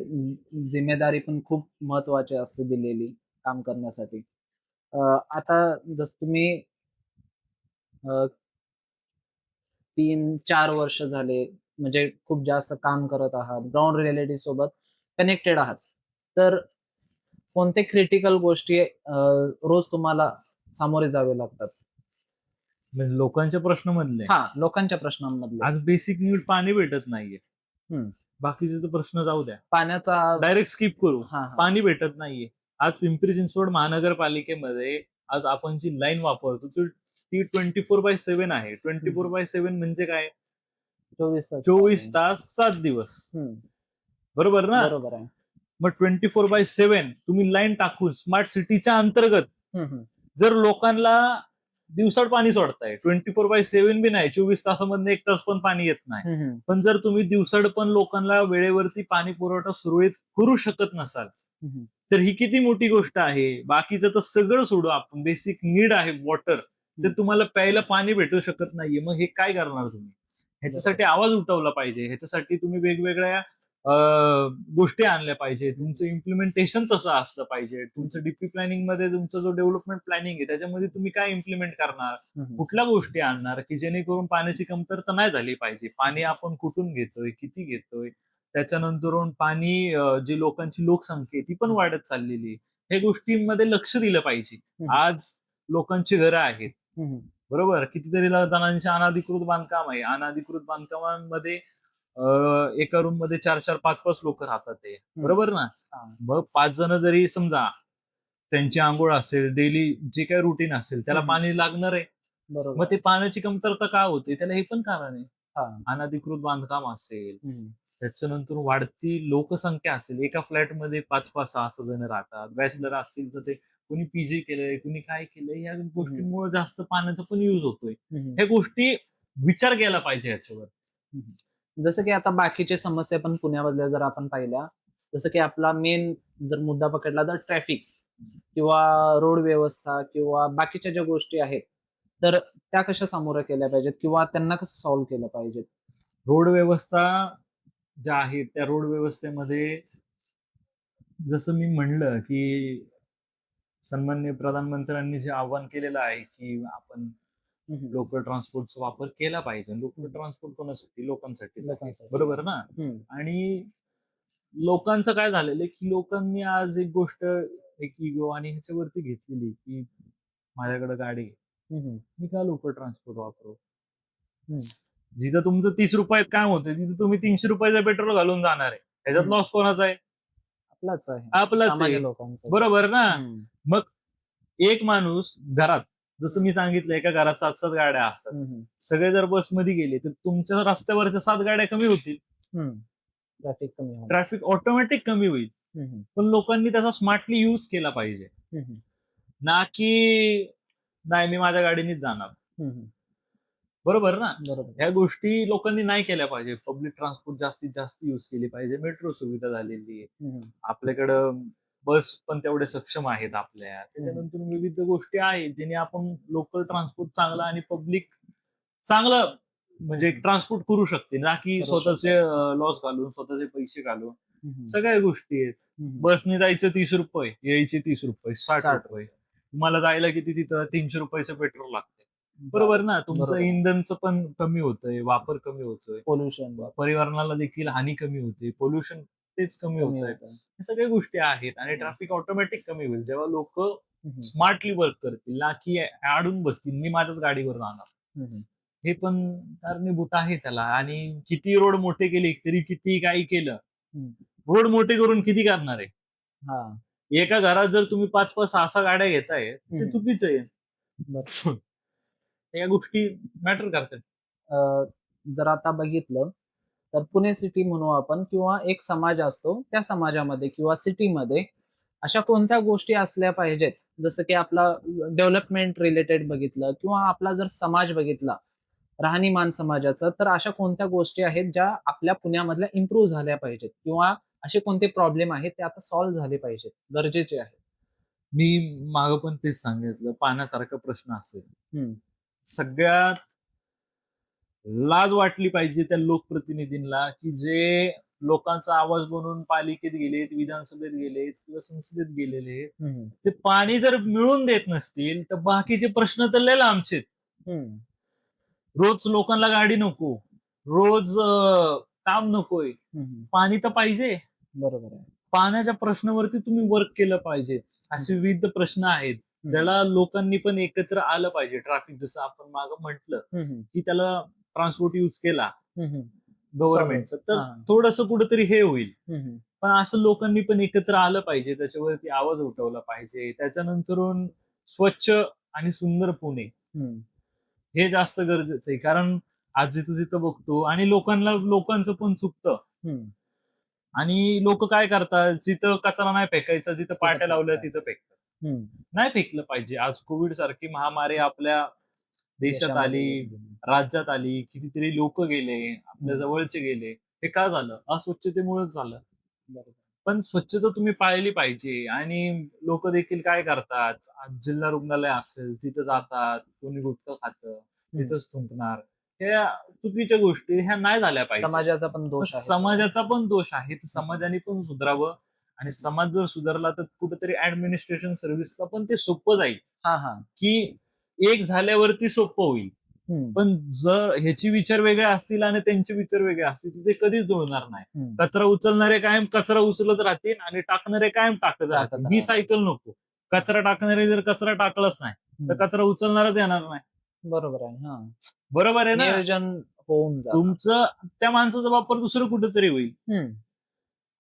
जिम्मेदारी पण खूप महत्वाची असते दिलेली काम करण्यासाठी. आता जसं तुम्ही 3-4 वर्ष झाले म्हणजे खूप जास्त काम करत आहात. ग्राउंड रिअॅलिटी सोबत कनेक्टेड आहात. तर कोणते क्रिटिकल गोष्टी रोज तुम्हाला सामोरे जावे लागतात? म्हणजे लोकांच्या प्रश्न मधले हां, लोकांच्या प्रश्नांमधले. आज बेसिक नीड पाणी भेटत नाहीये. हं. बाकीचे तर प्रश्न जाऊ द्या. पाण्याचा डायरेक्ट स्किप करू. हां, हां. पाणी भेटत नाहीये. आज पिंपरी चिंचवड महानगरपालिकेमध्ये आज आपण जी लाईन वापरतो ती 24/7 आहे. 24/7 म्हणजे काय? 24 तास 24 पाणी. तास 7 दिवस. हं, बरोबर ना? बरोबर आहे. मग 24/7 तुम्ही लाईन टाकून स्मार्ट सिटीच्या अंतर्गत हं, हं. जर लोकांना दिवसाड पाणी सोडताय 24/7 बी नाही 24 तासामधनं 1 तास पण पाणी येत नाही. हं, हं. पण जर तुम्ही दिवसाड पण लोकांना वेळेवरती पाणी पुरवठा सुरळीत करू शकत नसाल हं, हं. तर ही किती मोठी गोष्ट आहे. बाकीचं तर सगळं सोडू आपण. बेसिक नीड आहे वॉटर. तर तुम्हाला प्यायला पाणी भेटू शकत नाहीये. मग हे काय करणार तुम्ही? ह्याच्यासाठी आवाज उठवला पाहिजे. ह्याच्यासाठी तुम्ही वेगवेगळ्या गोष्टी आणल्या पाहिजे. तुमचं इम्प्लिमेंटेशन तसं असलं पाहिजे. तुमचं डीपी प्लॅनिंग मध्ये तुमचं जो डेव्हलपमेंट प्लॅनिंग आहे त्याच्यामध्ये तुम्ही काय इम्प्लिमेंट करणार, हं, हं. कुठल्या गोष्टी आणणार की जेणेकरून पाण्याची कमतरता नाही झाली पाहिजे. पाणी आपण कुठून घेतोय, किती घेतोय, त्याच्यानंतरून पाणी जी लोकांची लोकसंख्या आहे ती पण वाढत चाललेली आहे. हे गोष्टींमध्ये लक्ष दिलं पाहिजे. हं. आज लोकांची घरं आहेत. हं, हं. बरोबर कितीतरी जणांचे अनधिकृत बांधकाम आहे. अनधिकृत बांधकामांमध्ये एका रूम मध्ये 4-4, 5-5 लोक राहतात ते. बरोबर ना? हां. मग 5 जण जरी समजा त्यांची अंघोळ असेल, डेली जे काही रुटीन असेल त्याला हं. पाणी लागणार आहे. बरोबर. मग ते पाण्याची कमतरता का होते? त्याला हे पण कारण आहे. हां. अनधिकृत बांधकाम असेल, हं. त्याच्यानंतर वाढती लोकसंख्या असेल. एका फ्लॅटमध्ये 5-5, 6-6 जण राहतात. बॅचलर असतील तर ते कुणी पीजी केलंय, कुणी काय केलंय, या गोष्टींमुळे जास्त पाण्याचा पण युज होतोय. हं, हं. ह्या गोष्टी विचार केला पाहिजे याच्यावर. हं, हं. जसं की आता बाकीच्या समस्या पण पुण्यामधल्या जर आपण पाहिल्या, जसं की आपला मेन जर मुद्दा पकडला तर ट्रॅफिक किंवा रोड व्यवस्था किंवा बाकीच्या ज्या गोष्टी आहेत, तर त्या कशा सामोऱ्या केल्या पाहिजेत किंवा त्यांना कसं सॉल्व्ह केलं पाहिजे? रोड व्यवस्था ज्या आहेत त्या रोड व्यवस्थेमध्ये जसं मी म्हणलं की सन्माननीय प्रधानमंत्र्यांनी जे आवाहन केलेलं आहे की आपण हं, हं. लोकल ट्रान्सपोर्टचा वापर केला पाहिजे. लोकल ट्रान्सपोर्ट कोणासाठी? लोकांसाठीच आहे. लोकांसाठी. बरोबर ना? हं. आणि लोकांचं काय झालेलं आहे की लोकांनी आज एक गोष्ट एक इगो आणि ह्याच्यावरती घेतलेली की माझ्याकडे गाडी आहे. हं, हं. मी का लोकल ट्रान्सपोर्ट वापरू? हं. जिथं तुमचं 30 रुपयात काम होतं तिथं तुम्ही 300 रुपयाचं पेट्रोल घालून जाणार आहे. ह्याच्यात हं. लॉस कोणाचा आहे? आपलाच आहे. आपलाच सामान्य आहे. लोकांचा. बरोबर ना? हं. मग एक माणूस घरात जसं मी सांगितलं एका घरात 7-7 गाड्या असतात. हं, हं. सगळे जर बसमध्ये गेले तर तुमच्या रस्त्यावरच्या 7 गाड्या कमी होतील. हं. ट्रॅफिक कमी होणार. ट्रॅफिक ऑटोमॅटिक कमी होईल. हं, हं. पण लोकांनी त्याचा स्मार्टली यूज केला पाहिजे. हं, हं. ना की नाही मी माझ्या गाडीनेच जाणार. हं, हं. बरोबर ना? बरोबर. ह्या गोष्टी लोकांनी नाही केल्या पाहिजे. पब्लिक ट्रान्सपोर्ट जास्तीत जास्त यूज केली पाहिजे. मेट्रो सुविधा झालेली आहे. हं, हं. आपल्याकडं बस पण तेवढे सक्षम आहेत आपल्या. त्याच्यानंतर विविध गोष्टी आहेत ज्याने आपण लोकल ट्रान्सपोर्ट चांगला आणि पब्लिक चांगलं म्हणजे ट्रान्सपोर्ट करू शकते. ना की करू स्वतःचे लॉस घालून, स्वतःचे पैसे घालून. हं, हं. सगळ्या गोष्टी आहेत. हं, हं. बसने जायचं 30 रुपये, यायचे 30 रुपये, 60 60 रुपये. तुम्हाला जायला किती तिथं 300 रुपयेचं पेट्रोल लागतंय. बरोबर ना? तुमचं बरोबर. इंधनचं पण कमी होतंय, वापर कमी होतोय. पोल्युशन पर्यावरणाला देखील हानी कमी होते. पोल्युशन तेच कमी कमी होतंय. होतं. या सगळ्या गोष्टी आहेत आणि ट्रॅफिक ऑटोमॅटिक कमी होईल. जेव्हा लोक हं, हं. स्मार्टली वर्क करतील ना की अडून बसतील. मी माझ्याच गाडीवर जाणार. हं, हं. हे पण कारणीभूत आहे त्याला आणि किती रोड मोठे केले तरी किती काही केलं. हं. रोड मोठे करून किती करणार आहे? हां. एका घरात जर तुम्ही 5-5, 6-6 गाड्या घेताय ते हं. चुकीचं आहे. बरं. या गोष्टी मॅटर करतात. जर आता बघितलं तर पुणे सिटी म्हणू आपण किंवा एक समाज असतो त्या समाजामध्ये किंवा सिटीमध्ये अशा कोणत्या गोष्टी असल्या पाहिजेत जसं की आपला डेव्हलपमेंट रिलेटेड बघितलं किंवा आपला जर समाज बघितला राहणीमान समाजाचं, तर अशा कोणत्या गोष्टी आहेत ज्या आपल्या पुण्यामधल्या इम्प्रूव्ह झाल्या पाहिजेत किंवा असे कोणते प्रॉब्लेम आहेत ते आता सॉल्व्ह झाले पाहिजेत, गरजेचे आहेत? मी मागं पण तेच सांगितलं, पाण्यासारखा प्रश्न असेल. हं, सगळ्यात लाज वाटली पाहिजे त्या लोकप्रतिनिधींना, की जे लोकांचा आवाज बनून पालिकेत गेलेत, विधानसभेत गेलेत किंवा संसदेत गेलेले आहेत. हं, ते पाणी जर मिळवून देत नसतील, तर बाकीचे प्रश्न तर लय लांबचे आहेत. हं, रोज लोकांना गाडी नको, रोज काम नकोय, हं, पाणी तर पाहिजे. बरोबर आहे. पाण्याच्या प्रश्नावरती तुम्ही वर्क केलं पाहिजे. असे विविध प्रश्न आहेत, हं, ज्याला लोकांनी पण एकत्र आलं पाहिजे. ट्रॅफिक जसं आपण मागं म्हटलं, हं, हं, की त्याला ट्रान्सपोर्ट यूज केला हं, हं. गव्हर्नमेंटचा, तर हां, थोडंसं कुठेतरी हे होईल. हं, हं, पण असं लोकांनी पण एकत्र आलं पाहिजे, त्याच्यावरती आवाज उठवला पाहिजे. त्याच्यानंतरून स्वच्छ आणि सुंदर पुणे हं, हे जास्त गरजेचं आहे. कारण आज जिथं-जिथं बघतो आणि लोकांचं पण चुकतं. हं. आणि लोक काय करतात, जिथं कचरा नाही फेकायचा, जिथं तिथं पाट्या लावल्या फेकतात. तिथं फेकतात. हं. नाही फेकलं पाहिजे. आज कोविड सारखी महामारी आपल्या देशात देशामध्ये आली, येऊन गेली. राज्यात आली, कितीतरी लोक गेले, आपल्या हं, जवळचे गेले. हे का झालं? अस्वच्छतेमुळेच झालं. बरोबर. पण स्वच्छता तुम्ही पाळली पाहिजे आणि लोक देखील काय करतात, आज जिल्हा रुग्णालय असेल तिथं जातात, कोणी गुटखा खातं, हं. तिथंच थुंकणार. ह्या चुकीच्या गोष्टी ह्या नाही झाल्या पाहिजे. समाजाचा पण तर दोष आहे त्यामध्ये. समाजाचा पण दोष आहे. तर हं, समाजाने पण सुधारावं आणि समाज जर सुधारला तर कुठेतरी ऍडमिनिस्ट्रेशन सर्व्हिसला पण ते सोपं जाईल, हां, हां. की एक झाल्यावरती सोपं होईल. हं, पण जर ह्याची विचार वेगळे असतील आणि त्यांचे विचार वेगळे असतील, तर ते कधीच जुळणार नाही. हं. कचरा उचलणारे कायम कचरा उचलत राहतील आणि टाकणारे कायम टाकत टाकत राहतील. ही राहतात. सायकल नको. कचरा टाकणारे जर कचरा टाकलाच नाही, तर हं. कचरा उचलणारच येणार नाही. बरोबर आहे. हां. बरोबर आहे ना? नियोजन होऊन जातं. तुमचं त्या माणसाचा वापर दुसरं कुठेतरी होईल. हं,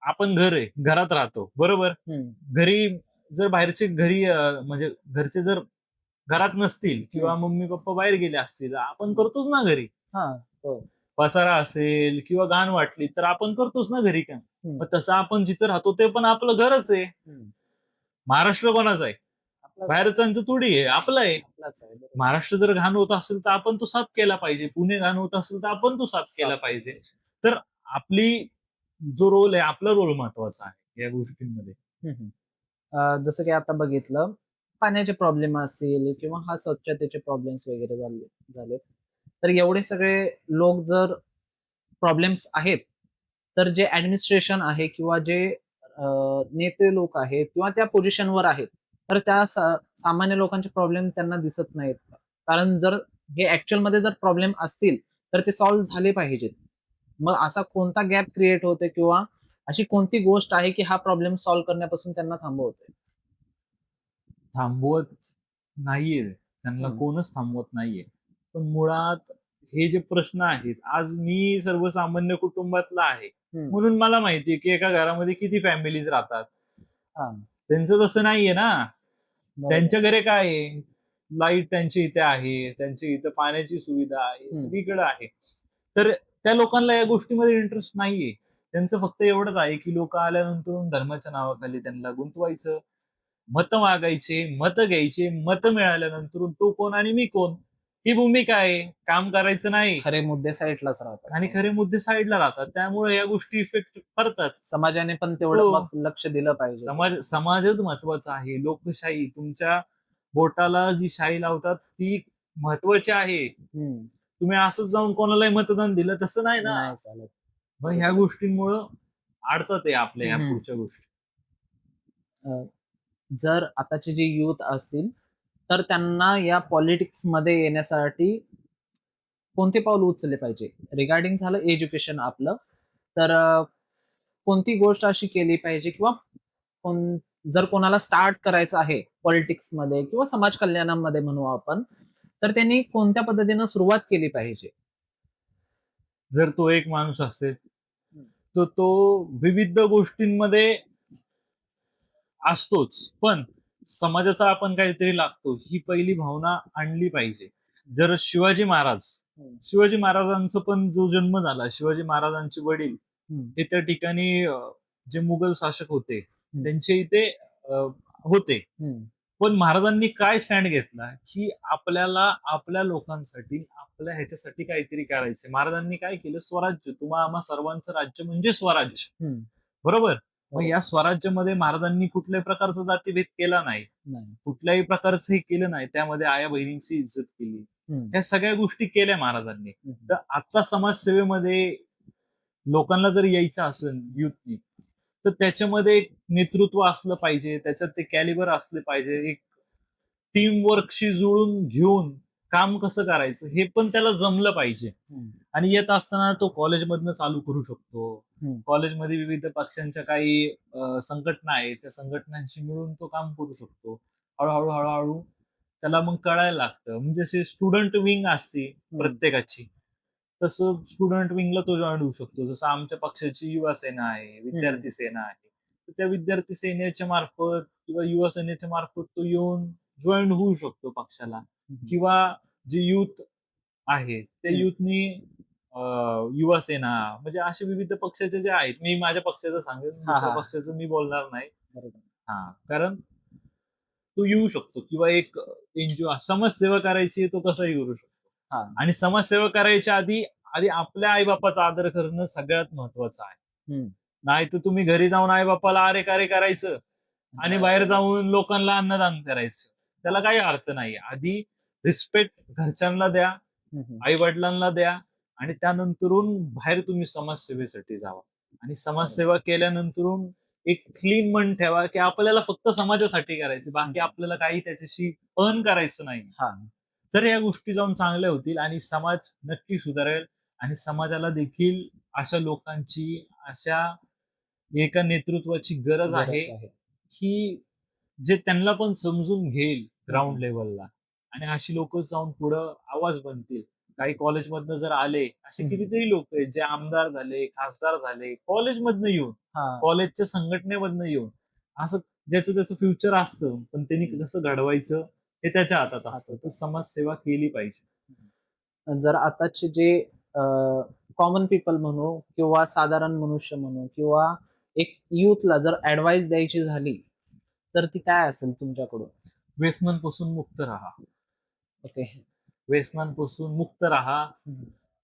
आपण घर आहे, घरात राहतो. बरोबर? हं, घरी जर बाहेरचे घरी म्हणजे घरचे जर घरात नसतील हं. किंवा मम्मी-पप्पा बाहेर गेले असतील, आपण करतोच ना घरी. हां. हो. पसारा असेल किंवा घाण वाटली, तर आपण करतोच ना घरी काम. हं, मग तसं आपण जिथं राहतो ते पण आपलं घरच आहे. हं. महाराष्ट्र कोणाचा आहे? आपलाच बाहेरच्यांचं थोडी आहे, आपलं आहे. आपलाच आहे. बरोबर. महाराष्ट्र जर घाण होत असेल, तर आपण तो साफ केला पाहिजे. पुणे घाण होत असेल, तर आपण तो साफ केला साफ केलं पाहिजे. पाहिजे. तर आपली जो रोल आहे, आपला रोल महत्वाचा आहे या गोष्टींमध्ये. हं, हं. जसं की आता बघितलं, पाण्याचे प्रॉब्लेम असतील किंवा हा स्वच्छतेचे प्रॉब्लेम्स वगैरे झाले. तर एवढे सगळे लोक जर प्रॉब्लेम्स आहेत, तर जे ॲडमिनिस्ट्रेशन आहे किंवा जे नेते लोक आहेत किंवा त्या पोझिशनवर आहेत, तर त्या सामान्य लोकांचे प्रॉब्लेम त्यांना दिसत नाहीत. कारण जर हे ॲक्चुअलमध्ये जर प्रॉब्लेम असतील, तर ते सॉल्व्ह झाले पाहिजेत. मग असा कोणता गॅप क्रिएट होतोय किंवा अशी कोणती गोष्ट आहे, की हा प्रॉब्लेम सॉल्व्ह करण्यापासून त्यांना थांबवतोय? थांबवत नाहीये. त्यांना हं, कोणच थांबवत नाहीये. पण मुळात हे जे प्रश्न आहेत, आज मी सर्वसामान्य कुटुंबातला आहे. हं. म्हणून मला माहिती आहे, की एका घरामध्ये किती फॅमिलीज राहतात. हां, त्यांचं तसं नाहीये ना. बरोबर. त्यांच्या घरी काय आहे? लाईट त्यांची इथे आहे, त्यांची इथं पाण्याची सुविधा आहे, हं, सगळीकडे आहे. तर त्या लोकांना या गोष्टीमध्ये इंटरेस्ट नाहीये. त्यांचं फक्त एवढंच आहे, की लोकं आल्यानंतर धर्माच्या नावाखाली त्यांना गुंतवायचं, मतं मागायचे, मतं घ्यायचे, मतं मिळाल्यानंतर तो कोण आणि मी कोण? ही भूमिका आहे. काम करायचं नाही खरे मुद्दे साईडलाच राहतात. आणि खरे मुद्दे साईडला राहतात. त्यामुळे या गोष्टी इफेक्ट करतात. समाजाने पण हो. तेवढं मग लक्ष दिलं पाहिजे. समाजच महत्वाचा आहे. लोकशाही तुमच्या बोटाला जी शाई लावतात ती महत्वाची आहे. हं, तुम्ही असंच जाऊन कोणालाही मतदान दिलं तसं नाही ना. नाही चालत. मग ह्या गोष्टींमुळं अडतात आहे आपल्या ह्या हं, पुढच्या गोष्टी. अ, जर आताचे जे यूथ असतील, तर त्यांना या पॉलिटिक्समध्ये येण्यासाठी कोणते पाऊल उचलले पाहिजे? रिगार्डिंग झालं एज्युकेशन आपलं, तर कोणती गोष्ट अशी केली पाहिजे किंवा कोण जर कोणाला स्टार्ट करायचं आहे पॉलिटिक्समध्ये किंवा समाज कल्याणामध्ये म्हणू आपण, तर त्यांनी कोणत्या पद्धतीनं सुरुवात केली पाहिजे? जर तो एक माणूस असेल, हं, तर तो विविध गोष्टींमध्ये असतोच. पण समाजाचा आपण काहीतरी लागतो, ही पहिली भावना आणली पाहिजे. जर हं, शिवाजी महाराजांचा पण जो जन्म झाला, शिवाजी महाराजांचे वडील हं, हे त्या ठिकाणी जे मुघल शासक होते, हं, त्यांचे इथे होते. हं, पण महाराजांनी काय स्टँड घेतला की आपल्याला आपल्या लोकांसाठी आपल्या ह्याच्यासाठी काहीतरी करायचंय. महाराजांनी काय केलं, स्वराज्य, तुम्हा आम्हा सर्वांचं राज्य म्हणजे स्वराज्य. हम्म. बरोबर. मग हो. या स्वराज्यामध्ये महाराजांनी कुठल्याही प्रकारचा जातीभेद केला नाही, नाही. कुठल्याही प्रकारचं हे केलं नाही. त्यामध्ये आया बहिणींची इज्जत केली. हम्म. ह्या सगळ्या गोष्टी केल्या महाराजांनी. हम्म. तर आता समाजसेवेमध्ये लोकांना जर यायचं असेल युथनी, तर त्याच्यामध्ये एक नेतृत्व असलं पाहिजे, त्याच्यात ते कॅलिबर असले पाहिजे, एक टीम वर्कशी जुळून घेऊन काम कसं करायचं हे पण त्याला जमलं पाहिजे. हम्म. आणि येत असताना तो कॉलेजमधनं चालू करू शकतो. हम्म. कॉलेजमध्ये विविध पक्षांच्या काही संघटना आहेत, त्या संघटनांशी मिळून तो काम करू शकतो. हळूहळू हळूहळू त्याला मग कळायला लागतं. म्हणजे जशी स्टुडंट विंग असते प्रत्येकाची, तसं स्टुडंट विंगला तो जॉईन होऊ शकतो. जसं आमच्या पक्षाची युवा सेना आहे, विद्यार्थी सेना आहे. तर त्या विद्यार्थी सेनेच्या मार्फत किंवा युवा सेनेच्या मार्फत तो येऊन जॉईन होऊ शकतो पक्षाला. किंवा जे युथ आहे त्या हम्म. युथनी युवा सेना म्हणजे असे विविध पक्षाचे जे आहेत, मी माझ्या पक्षाचं सांगेन, हा, दुसऱ्या हा. पक्षाचं मी बोलणार नाही. बरोबर. हा, कारण तो येऊ शकतो किंवा एक एनजीओ समाजसेवा करायची आहे, तो कसाही करू शकतो. हा. आणि समाजसेवा करायच्या आधी आधी आपल्या आईबापाचा आदर करणं सगळ्यात महत्वाचं आहे. हम्म. नाही तर तुम्ही घरी जाऊन आईबापाला अरे कार्य करायचं आणि बाहेर जाऊन लोकांना अन्नदान करायचं, त्याला काही अर्थ नाही. आधी रिस्पेक्ट घरच्यांना द्या, हम्म. आई वडिलांना द्या, आणि त्यानंतरून बाहेर तुम्ही समाजसेवेसाठी जावा. आणि समाजसेवा केल्यानंतरून एक क्लीन मन ठेवा की आपल्याला फक्त समाजासाठी करायचं, बाकी आपल्याला काही त्याच्याशी अर्न करायचं नाही. हा. तर या गोष्टी जाऊन चांगल्या होतील आणि समाज नक्की सुधारेल. आणि समाजाला देखील अशा लोकांची, अशा एका नेतृत्वाची गरज आहे की जे त्यांना पण समजून घेईल ग्राउंड लेवलला. आणि अशी लोक जाऊन पुढं आवाज बनतील. काही कॉलेजमधनं जर आले, असे हम्म. कितीतरी लोक आहेत जे आमदार झाले, खासदार झाले, कॉलेजमधनं येऊन, हा. कॉलेजच्या संघटनेमधनं येऊन, असं ज्याचं त्याचं फ्युचर असतं, पण त्यांनी कसं घडवायचं हे त्याच्या हातात असतं. तर समाजसेवा केली पाहिजे. जर आताचे जे कॉमन पीपल म्हणू किंवा साधारण मनुष्य म्हणू किंवा एक युथला जर ऍडवाइस द्यायची झाली तर ती काय असेल तुमच्याकडून? व्यसनांपासून मुक्त राहा. ओके. व्यसनांपासून मुक्त राहा.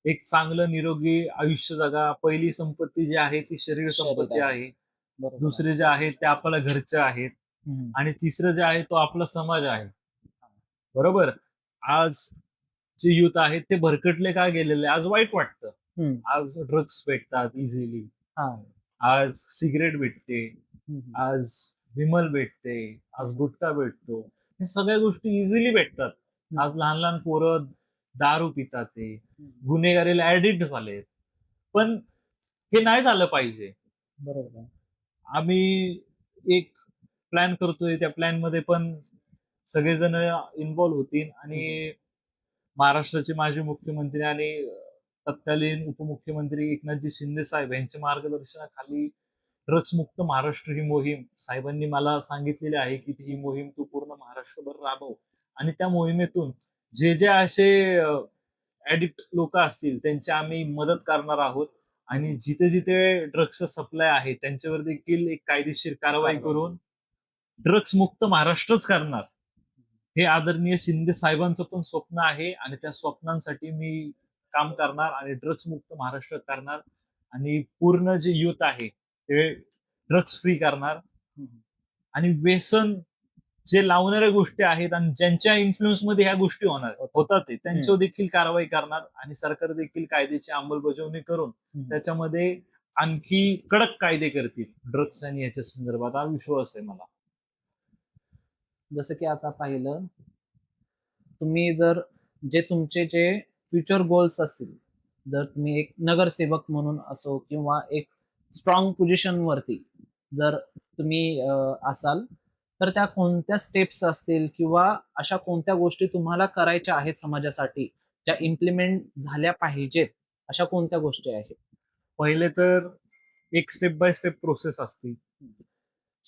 एक चांगलं निरोगी आयुष्य जगा. पहिली संपत्ती जी आहे ती शरीर संपत्ती आहे. दुसरे जे आहे ते आपल्या घरचे आहेत. आणि तिसरं जे आहे तो आपला समाज आहे. बरोबर. आज जे युथ आहेत ते भरकटले का गेलेले, आज वाईट वाटतं. आज ड्रग्स भेटतात इझिली, आज सिगरेट भेटते, आज विमल भेटते, आज गुटखा भेटतो. हे सगळ्या गोष्टी इझिली भेटतात. आज लहान लहान पोरं दारू पितात, ते गुन्हेगारीला ऍडिक्ट झालेत. पण हे नाही झालं पाहिजे. बरोबर. आम्ही एक प्लॅन करतोय, त्या प्लॅन मध्ये पण सगळेजण इन्व्हॉल्व्ह होतील. आणि महाराष्ट्राचे माजी मुख्यमंत्री आणि तत्कालीन उपमुख्यमंत्री एकनाथजी शिंदे साहेब यांच्या मार्गदर्शनाखाली ड्रग्स मुक्त महाराष्ट्र ही मोहीम साहेबांनी मला सांगितलेली आहे की ही मोहीम तू पूर्ण महाराष्ट्रभर राबव. आणि त्या मोहिमेतून जे जे असे ऍडिक्ट लोक असतील त्यांची आम्ही मदत करणार आहोत. आणि जिथे जिथे ड्रग्सचा सप्लाय आहे त्यांच्यावर देखील एक कायदेशीर कारवाई करून ड्रग्स मुक्त महाराष्ट्रच करणार. हे आदरणीय शिंदे साहेबांचं पण स्वप्न आहे. आणि त्या स्वप्नांसाठी मी काम करणार आणि ड्रग्स मुक्त महाराष्ट्र करणार. आणि पूर्ण जे युथ आहे ते ड्रग्स फ्री करणार. आणि व्यसन जे लावणाऱ्या गोष्टी आहेत आणि ज्यांच्या इन्फ्लुएन्स मध्ये ह्या गोष्टी होतात त्यांच्यावर देखील कारवाई करणार. आणि सरकार देखील कायद्याची अंमलबजावणी करून त्याच्यामध्ये आणखी कडक कायदे करतील ड्रग्स आणि याच्या संदर्भात, हा विश्वास आहे मला. जसं की आता पाहिलं, तुम्ही जर जे तुमचे जे फ्युचर गोल्स असतील, जर तुम्ही एक नगरसेवक म्हणून असो किंवा एक स्ट्रॉंग पोझिशन वरती जर तुम्ही असाल, तर त्या कोणत्या स्टेप्स असतील किंवा अशा कोणत्या गोष्टी तुम्हाला करायच्या आहेत समाजासाठी, ज्या इम्प्लिमेंट झाल्या पाहिजेत, अशा कोणत्या गोष्टी आहेत? पहिले तर एक स्टेप बाय स्टेप प्रोसेस असते.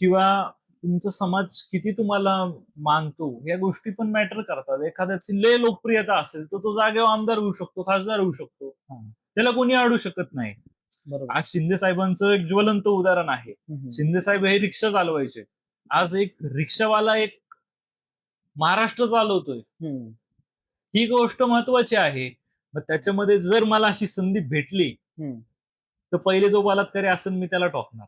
किंवा तुमचा समाज किती तुम्हाला मानतो या गोष्टी पण मॅटर करतात. एखाद्याची लय लोकप्रियता असेल तर तो जागेवर आमदार होऊ शकतो, खासदार होऊ शकतो, त्याला कोणी अडू शकत नाही. आज शिंदे साहेबांचं एक ज्वलंत उदाहरण आहे. शिंदे साहेब हे रिक्षा चालवायचे, आज एक रिक्षावाला एक महाराष्ट्र चालवतोय. हम्म. ही गोष्ट महत्वाची आहे. मग त्याच्यामध्ये जर मला अशी संधी भेटली, हम्म. तर पहिले जो बलात्कारी असेल मी त्याला ठोकणार.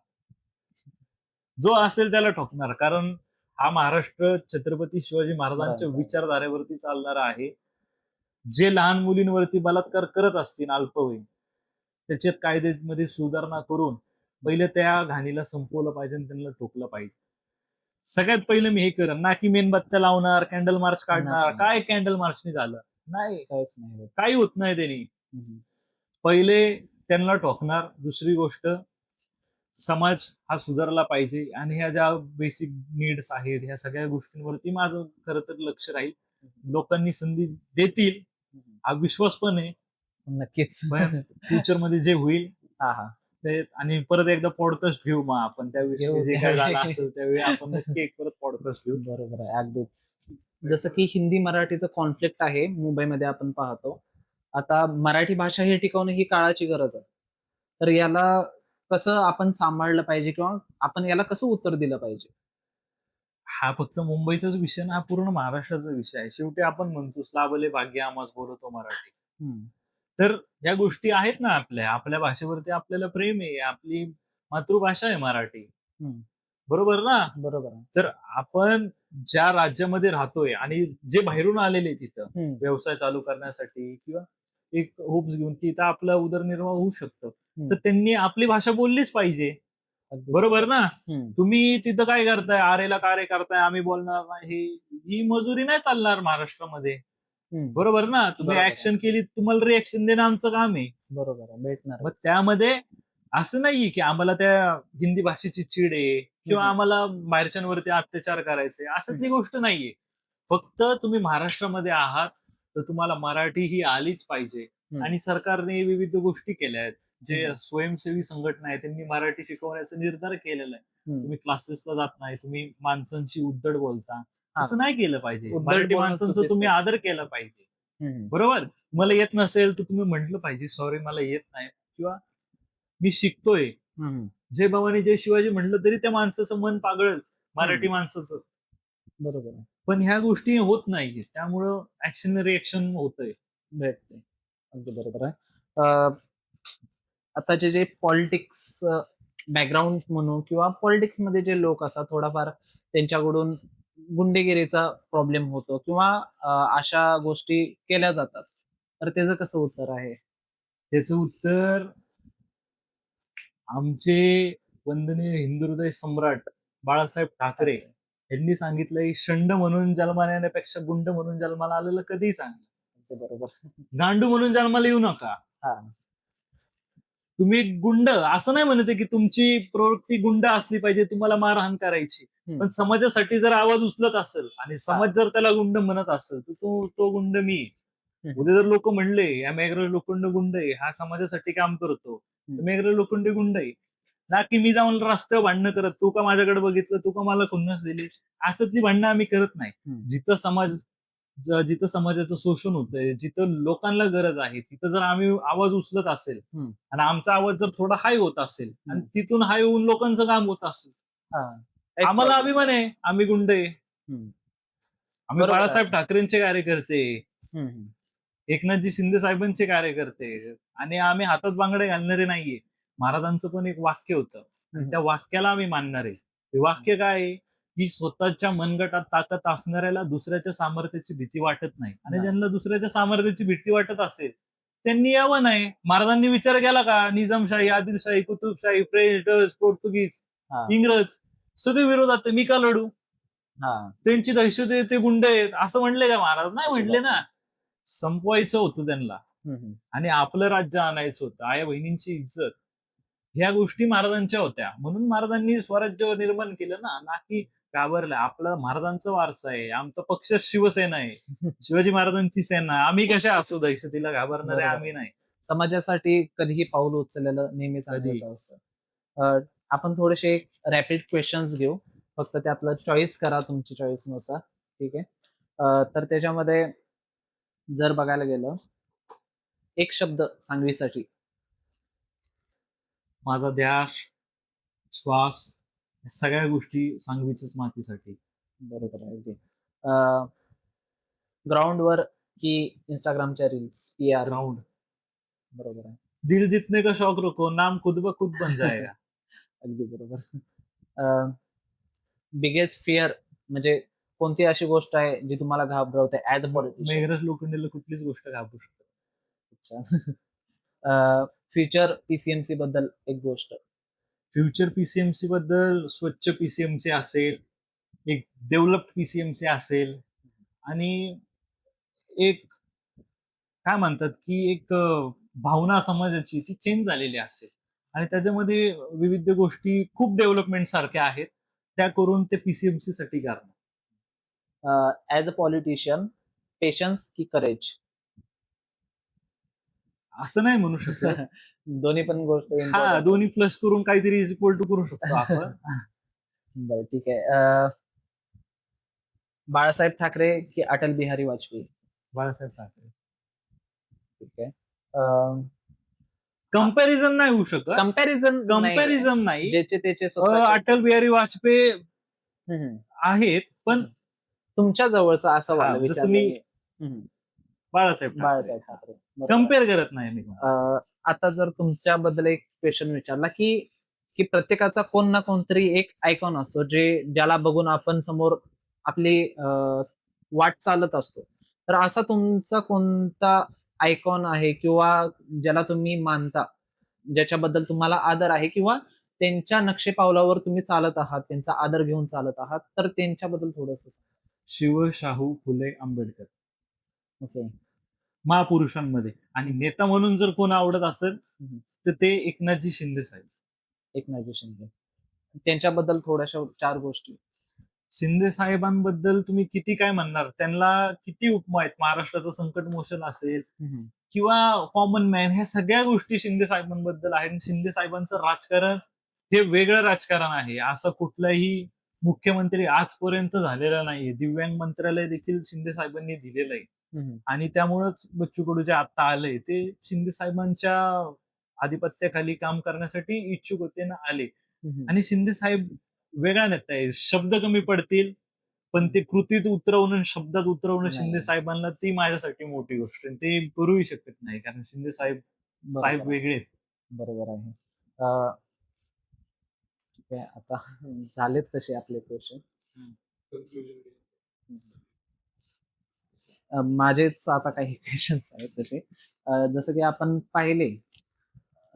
जो असेल त्याला ठोकणार. कारण हा महाराष्ट्र छत्रपती शिवाजी महाराजांच्या महाराजांचा. विचारधारेवरती चालणारा आहे. जे लहान मुलींवरती बलात्कार करत असतील अल्पवयीन, त्याच्यात कायद्यामध्ये सुधारणा करून पहिले त्या घाणीला संपवलं पाहिजे आणि त्यांना ठोकलं पाहिजे. सगळ्यात पहिलं मी हे करेन ना की मेणबत्त्या लावणार, कॅन्डल मार्च काढणार. नाही. काय कॅन्डल मार्चनी झालं? नाही, काहीच नाही होत. काही होत नाही त्यांनी. हम्म. पहिले त्यांना ठोकणार. दुसरी गोष्ट, समाज हा सुधारला पाहिजे आणि ह्या ज्या बेसिक नीड्स आहेत ह्या सगळ्या गोष्टींवरती माझं खरं तर लक्ष राहील. लोकांनी संधी देतील हा विश्वास पण आहे. नक्कीच. पण फ्युचरमध्ये जे होईल हा हा. ते, आणि परत एकदा पॉडकास्ट घेऊ मग आपण त्यावेळेस घेऊ, जे काय झालं त्यावेळी. असेल त्यावेळी आपण नक्की एक परत पॉडकास्ट घेऊ. बरोबर आहे, अगदीच. जसं की हिंदी मराठीचं कॉन्फ्लिक्ट आहे मुंबईमध्ये आपण पाहतो. आता मराठी भाषा ही टिकवणं ही काळाची गरज आहे. तर याला कसं आपण सांभाळलं पाहिजे किंवा आपण याला कसं उत्तर दिलं पाहिजे? हा फक्त मुंबईचाच विषय ना, हा पूर्ण महाराष्ट्राचा विषय आहे. शेवटी आपण म्हणतो स्लाबले भाग्य आम्हास बोलतो मराठी. हम्म. तर या गोष्टी आहेत ना, आपल्या भाषेवरती आपल्याला प्रेम आहे. आपली मातृभाषा आहे मराठी. हम्म. बरोबर ना? बरोबर आहे. तर आपण ज्या राज्यामध्ये राहतोय आणि जे बाहेरून आलेले तिथं हम्म. व्यवसाय चालू करण्यासाठी किंवा एक होप्स घेऊन की इथं आपला उदरनिर्वाह होऊ शकतो, हम्म. तर त्यांनी आपली भाषा बोललीच पाहिजे. अगदी. बरोबर ना? हम्म. तुम्ही तिथं काय करताय, आरेला कार्य करताय, आम्ही बोलणार नाही, ही मजुरी नाही चालणार महाराष्ट्रामध्ये. हम्म. बरोबर ना? तुम्ही बरोबर आहे. ऍक्शन केली, तुम्हाला रिएक्शन देणं आमचं काम आहे. बरोबर आहे, भेटणार. मग त्यामध्ये असं नाहीये की आम्हाला त्या हिंदी भाषेची चीड आहे किंवा हम्म. आम्हाला बाहेरच्यांवरती अत्याचार करायचे, असं ती गोष्ट नाहीये. फक्त तुम्ही महाराष्ट्रामध्ये आहात तर तुम्हाला मराठी ही आलीच पाहिजे. हम्म. आणि सरकारने विविध गोष्टी केल्या आहेत. जे हम्म. स्वयंसेवी संघटना आहे त्यांनी मराठी शिकवण्याचा निर्धार केलेला आहे. हम्म. तुम्ही क्लासेसला जात नाही, तुम्ही माणसांशी उद्धट बोलता, हा. असं नाही केलं पाहिजे. उद्धट मराठी बोलणं माणसांचा चुकीचं तुम्ही आहे. आदर केला पाहिजे. हम्म. बरोबर? मला येत नसेल तर तुम्ही म्हटलं पाहिजे सॉरी मला येत नाही, किंवा मी शिकतोय. हम्म. जय भवानी जय शिवाजी म्हटलं तरी त्या माणसाचं मन पागळच, मराठी हम्म. माणसाचं. बरोबर आहे. पण ह्या गोष्टी होत नाहीये, त्यामुळं ऍक्शन रिएक्शन होतंय. भेटते. अगदी बरोबर आहे. आताचे जे पॉलिटिक्स बॅकग्राऊंड म्हणू किंवा पॉलिटिक्स मध्ये जे लोक असतात थोडाफार त्यांच्याकडून गुंडेगिरीचा प्रॉब्लेम होतो किंवा अशा गोष्टी केल्या जातात. तर त्याचं कसं उत्तर आहे? त्याचं उत्तर आमचे वंदनीय हिंदुहृदय सम्राट बाळासाहेब ठाकरे यांनी सांगितलंय, शंड म्हणून जन्माला येण्यापेक्षा गुंड म्हणून जन्माला आलेलं कधीही चांगलं. ते बरोबर. गांडू म्हणून जन्माला येऊ नका. हा. तुम्ही गुंड असं नाही म्हणते की तुमची प्रवृत्ती गुंड असली पाहिजे, तुम्हाला मारहाण करायची. हम्म. पण समाजासाठी जर आवाज उचलत असेल आणि समाज जर त्याला गुंड म्हणत असेल तर तो गुंड मी आहे. हम्म. उद्या जर लोक म्हणले या मेघराज लोखंड गुंड आहे, हा समाजासाठी काम करतो, तर मेघराज लोखंड गुंड आहे. ना की मी जाऊन रस्त्यावर भांडणं करत, तू का माझ्याकडे बघितलं, तू का मला खुन्नस दिली, असं ती भांडणं आम्ही करत नाही. हम्म. जिथं समाजाचं शोषण होतंय, जिथं लोकांना गरज आहे, तिथं जर आम्ही आवाज उचलत असेल हम्म. आणि आमचा आवाज जर थोडा हाय होत असेल आणि तिथून हाय होऊन लोकांचं काम होत असेल, हा. आम्हाला अभिमान आहे, आम्ही गुंड आहे. हम्म. आम्ही बरोबर आहे. बाळासाहेब ठाकरेंचे कार्यकर्ते, हम्म. एकनाथजी शिंदे साहेबांचे कार्यकर्ते, आणि आम्ही हातात बांगडे घालणारे नाहीये. महाराजांचं पण एक वाक्य होतं आणि त्या वाक्याला आम्ही मानणार आहे. ते वाक्य काय आहे की स्वतःच्या मनगटात ताकद असणाऱ्याला दुसऱ्याच्या सामर्थ्याची भीती वाटत नाही, आणि ज्यांना दुसऱ्याच्या सामर्थ्याची भीती वाटत असेल त्यांनी यावं नाही. महाराजांनी विचार केला का निजामशाही, आदिलशाही, कुतुबशाही, फ्रेंच, पोर्तुगीज, हा. इंग्रज सगळे विरोधात, मी का लढू, हा. त्यांची दहशत आहे, ते गुंड आहेत, असं म्हणले का महाराज? नाही म्हणले ना. संपवायचं होतं त्यांना हम्म. आणि आपलं राज्य आणायचं होतं, आया बहिणींची इज्जत, ह्या गोष्टी महाराजांच्या होत्या. म्हणून महाराजांनी स्वराज्य निर्माण केलं ना की घाबरलं. आपला महाराजांचा वारसा आहे, आमचा पक्ष शिवसेना आहे, शिवाजी महाराजांची सेना. आम्ही कशा असू दहशतीला घाबरणारे बरोबर. आम्ही नाही. समाजासाठी कधीही पाऊल उचललेलं नेहमीच कधी. चांगलंच असतं. आपण थोडेसे रॅपिड क्वेश्चन्स घेऊ, फक्त त्यातलं चॉईस करा तुमची चॉईसनुसार. ठीक आहे. तर त्याच्यामध्ये जर बघायला गेलं, एक शब्द सांगवीसाठी. माझा ध्यास, श्वास, या सगळ्या गोष्टी सांगवीच मातीसाठी. बरोबर आहे. अगदी. ग्राउंडवर की इंस्टाग्रामच्या रील्स PR? ग्राउंड. बरोबर आहे. दिल जीतने का शौक रखो, नाम खुद ब खुद बन जाएगा. अगदी बरोबर. बिगेस्ट फिअर म्हणजे कोणती अशी गोष्ट आहे जी तुम्हाला घाबरवते ऍज अ पॉलिटिशियन? मेघरज लोखंडेला कुठलीच गोष्ट घाबरू शकत. फ्युचर PCMC बद्दल एक गोष्ट. फ्युचर पीसीएमसी बद्दल स्वच्छ पीसीएमसी असेल, एक डेव्हलप्ड पीसीएमसी असेल आणि एक काय म्हणतात की एक भावना समाजाची ती चेंज झालेली असेल आणि त्याच्यामध्ये विविध गोष्टी खूप डेव्हलपमेंट सारख्या आहेत त्या करून ते पीसीएमसी साठी करणं. ऍज अ पॉलिटिशियन पेशन्स की करेज? असं नाही म्हणू शकत. दोन्ही पण गोष्ट हा, important आहे. दोन्ही प्लस करून काहीतरी इज इक्वल टू करू शकतो आपण. बरं ठीक आहे. बाळासाहेब ठाकरे की अटल बिहारी वाजपेयी? बाळासाहेब ठाकरे. ठीक आहे. कम्पॅरिझन नाही होऊ शकत. कम्पॅरिझन नाही. ज्याचे त्याचे स्वतःचे. अटल बिहारी वाजपेयी हम्म. आहेत पण तुमच्या जवळचा असं हा, वाला जसं विचार मी नाही. हम्म. बाळासाहेब बाळासाहेब ठाकरे. बरोबर. कम्पेअर करत नाही मी. आता जर तुमच्याबद्दल एक क्वेश्चन विचारला की की प्रत्येकाचा कोण ना कोणतरी एक आयकॉन असतो ज्याला बघून आपण समोर आपली वाट चालत असतो. तर असा तुमचा कोणता आयकॉन आहे किंवा ज्याला तुम्ही मानता, ज्याच्याबद्दल तुम्हाला आदर आहे किंवा त्यांच्या नक्षे पावलावर तुम्ही चालत आहात, त्यांचा आदर घेऊन चालत आहात, तर त्यांच्याबद्दल थोडस. शिव शाहू फुले आंबेडकर ओके. महापुरुषांमध्ये आणि नेता म्हणून जर कोण आवडत असेल तर ते एकनाथजी शिंदे साहेब. एकनाथजी शिंदे. त्यांच्याबद्दल थोड्याशा 4 गोष्टी. शिंदे साहेबांबद्दल तुम्ही किती काय म्हणणार, त्यांना किती उपमा आहेत. महाराष्ट्राचं संकट मोचन असेल किंवा कॉमन मॅन, ह्या सगळ्या गोष्टी शिंदे साहेबांबद्दल आहेत. शिंदे साहेबांचं राजकारण हे वेगळं राजकारण आहे. असं कुठलाही मुख्यमंत्री आजपर्यंत झालेला नाहीये. दिव्यांग मंत्रालय देखील शिंदे साहेबांनी दिलेलं आहे आणि त्यामुळेच बच्चू कडू जे आता आले ते शिंदे साहेबांच्या आधिपत्याखाली काम करण्यासाठी इच्छुक होते ना आले. आणि शिंदे साहेब वेगळा नेता आहे. शब्द कमी पडतील पण ते कृतीत उतरवणं, शब्दात उतरवणं नाही. शिंदे साहेबांना ती माझ्यासाठी मोठी गोष्ट आहे. ते करूही शकत नाही कारण शिंदे साहेब बरोबर. वेगळे आहेत. बरोबर आहे. ठीक आहे, आता झालेत तसे आपले क्वेश्चन. माझेच आता काही क्वेश्चन्स आहेत तसे. जसं की आपण पाहिले,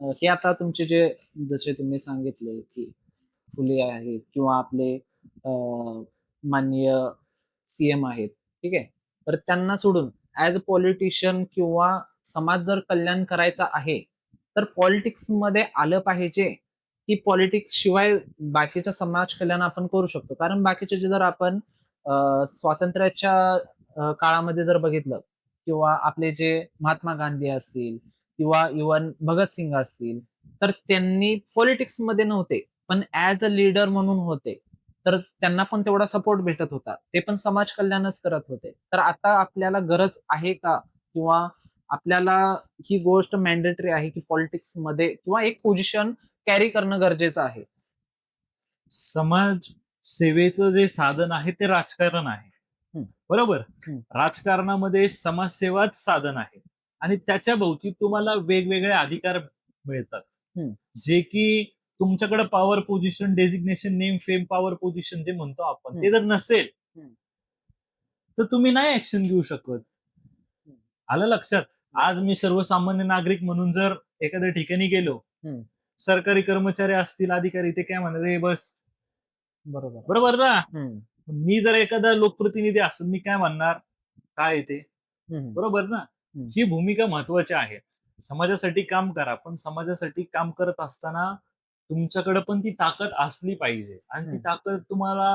हे आता तुमचे जे जसे तुम्ही सांगितले की फुले आहेत किंवा आपले माननीय CM आहेत, ठीक आहे. तर त्यांना सोडून ऍज अ पॉलिटिशियन किंवा समाज जर कल्याण करायचा आहे तर पॉलिटिक्स मध्ये आलं पाहिजे की पॉलिटिक्स शिवाय बाकीचं समाज कल्याण आपण करू शकतो? कारण बाकीचे जे जर आपण स्वातंत्र्याच्या काळामध्ये जर बघितलं किंवा आपले जे महात्मा गांधी असतील किंवा इवन भगतसिंग असतील, तर त्यांनी पॉलिटिक्स मध्ये नव्हते पण ऍज अ लीडर म्हणून होते. तर त्यांना पण तेवढा सपोर्ट भेटत होता, ते पण समाज कल्याणच करत होते. तर आता आपल्याला गरज आहे का किंवा आपल्याला ही गोष्ट मॅन्डेटरी आहे की पॉलिटिक्स मध्ये किंवा एक पोझिशन कॅरी करणं गरजेचं आहे? समाज सेवेचं जे साधन आहे ते राजकारण आहे. बरोबर. राजकारणामध्ये समाजसेवाच साधन आहे आणि त्याच्या भोवती तुम्हाला वेगवेगळे अधिकार मिळतात जे की तुमच्याकडे power position, designation, name, fame, power position जे म्हणतो आपण, ते जर नसेल तर तुम्ही नाही ऍक्शन घेऊ शकत. आलं लक्षात? आज मी सर्वसामान्य नागरिक म्हणून जर एखाद्या ठिकाणी गेलो, सरकारी कर्मचारी असतील, अधिकारी, ते काय म्हणणार, बस बरोबर ना. मी जर एखादा लोकप्रतिनिधी असेल, मी काय म्हणणार, काय येते, बरोबर ना. ही भूमिका महत्वाची आहे. समाजासाठी काम करा पण समाजासाठी काम करत असताना तुमच्याकडे पण ती ताकद असली पाहिजे आणि ती ताकद तुम्हाला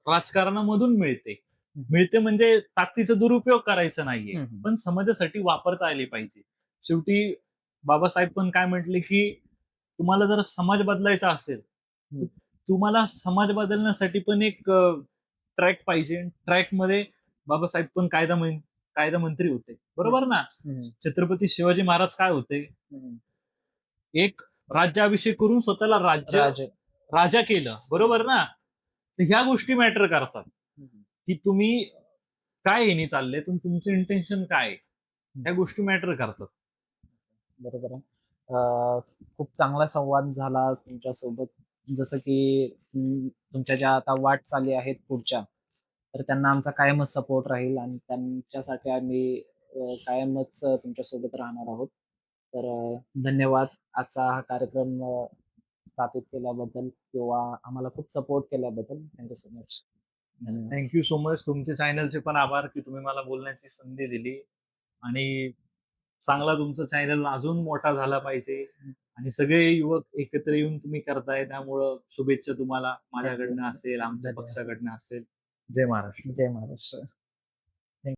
राजकारणामधून मिळते म्हणजे ताकदीचा दुरुपयोग करायचा नाहीये पण समाजासाठी वापरता आली पाहिजे. शेवटी बाबासाहेब पण काय म्हटले की तुम्हाला जर समाज बदलायचा असेल तुम्हाला समाज बदलण्यासाठी पण एक ट्रॅक पाहिजे. ट्रॅक मध्ये बाबासाहेब पण कायदा मंत्री होते, बरोबर ना. छत्रपती शिवाजी महाराज काय होते, एक राज्याभिषेक करून स्वतःला राजा केलं, बरोबर ना. तर ह्या गोष्टी मॅटर करतात. की तुम्ही काय येणे चालले, तुमचं इंटेन्शन काय आहे? त्या गोष्टी मॅटर करतात. बरोबर आहे. खूप चांगला संवाद झाला तुमच्यासोबत. जसं की तुमच्या ज्या आता वाटचाली आहेत पुढच्या, तर त्यांना आमचा कायमच सपोर्ट राहील आणि त्यांच्यासाठी आम्ही कायमच तुमच्यासोबत राहणार आहोत. तर धन्यवाद. आजचा हा कार्यक्रम स्थापित केल्याबद्दल किंवा आम्हाला खूप सपोर्ट केल्याबद्दल. Thank so much. धन्यवाद. Thank you so much. तुमचे चॅनलचे पण आभार की तुम्ही मला बोलण्याची संधी दिली आणि चांगला तुमचा चॅनल अजून मोठा झाला पाहिजे आणि सगळे युवक एकत्र येऊन तुम्ही करताय त्यामुळं शुभेच्छा तुम्हाला माझ्याकडनं असेल, आमच्या धन्यवाद. पक्षाकडनं असेल. जय महाराष्ट्र. जय महाराष्ट्र.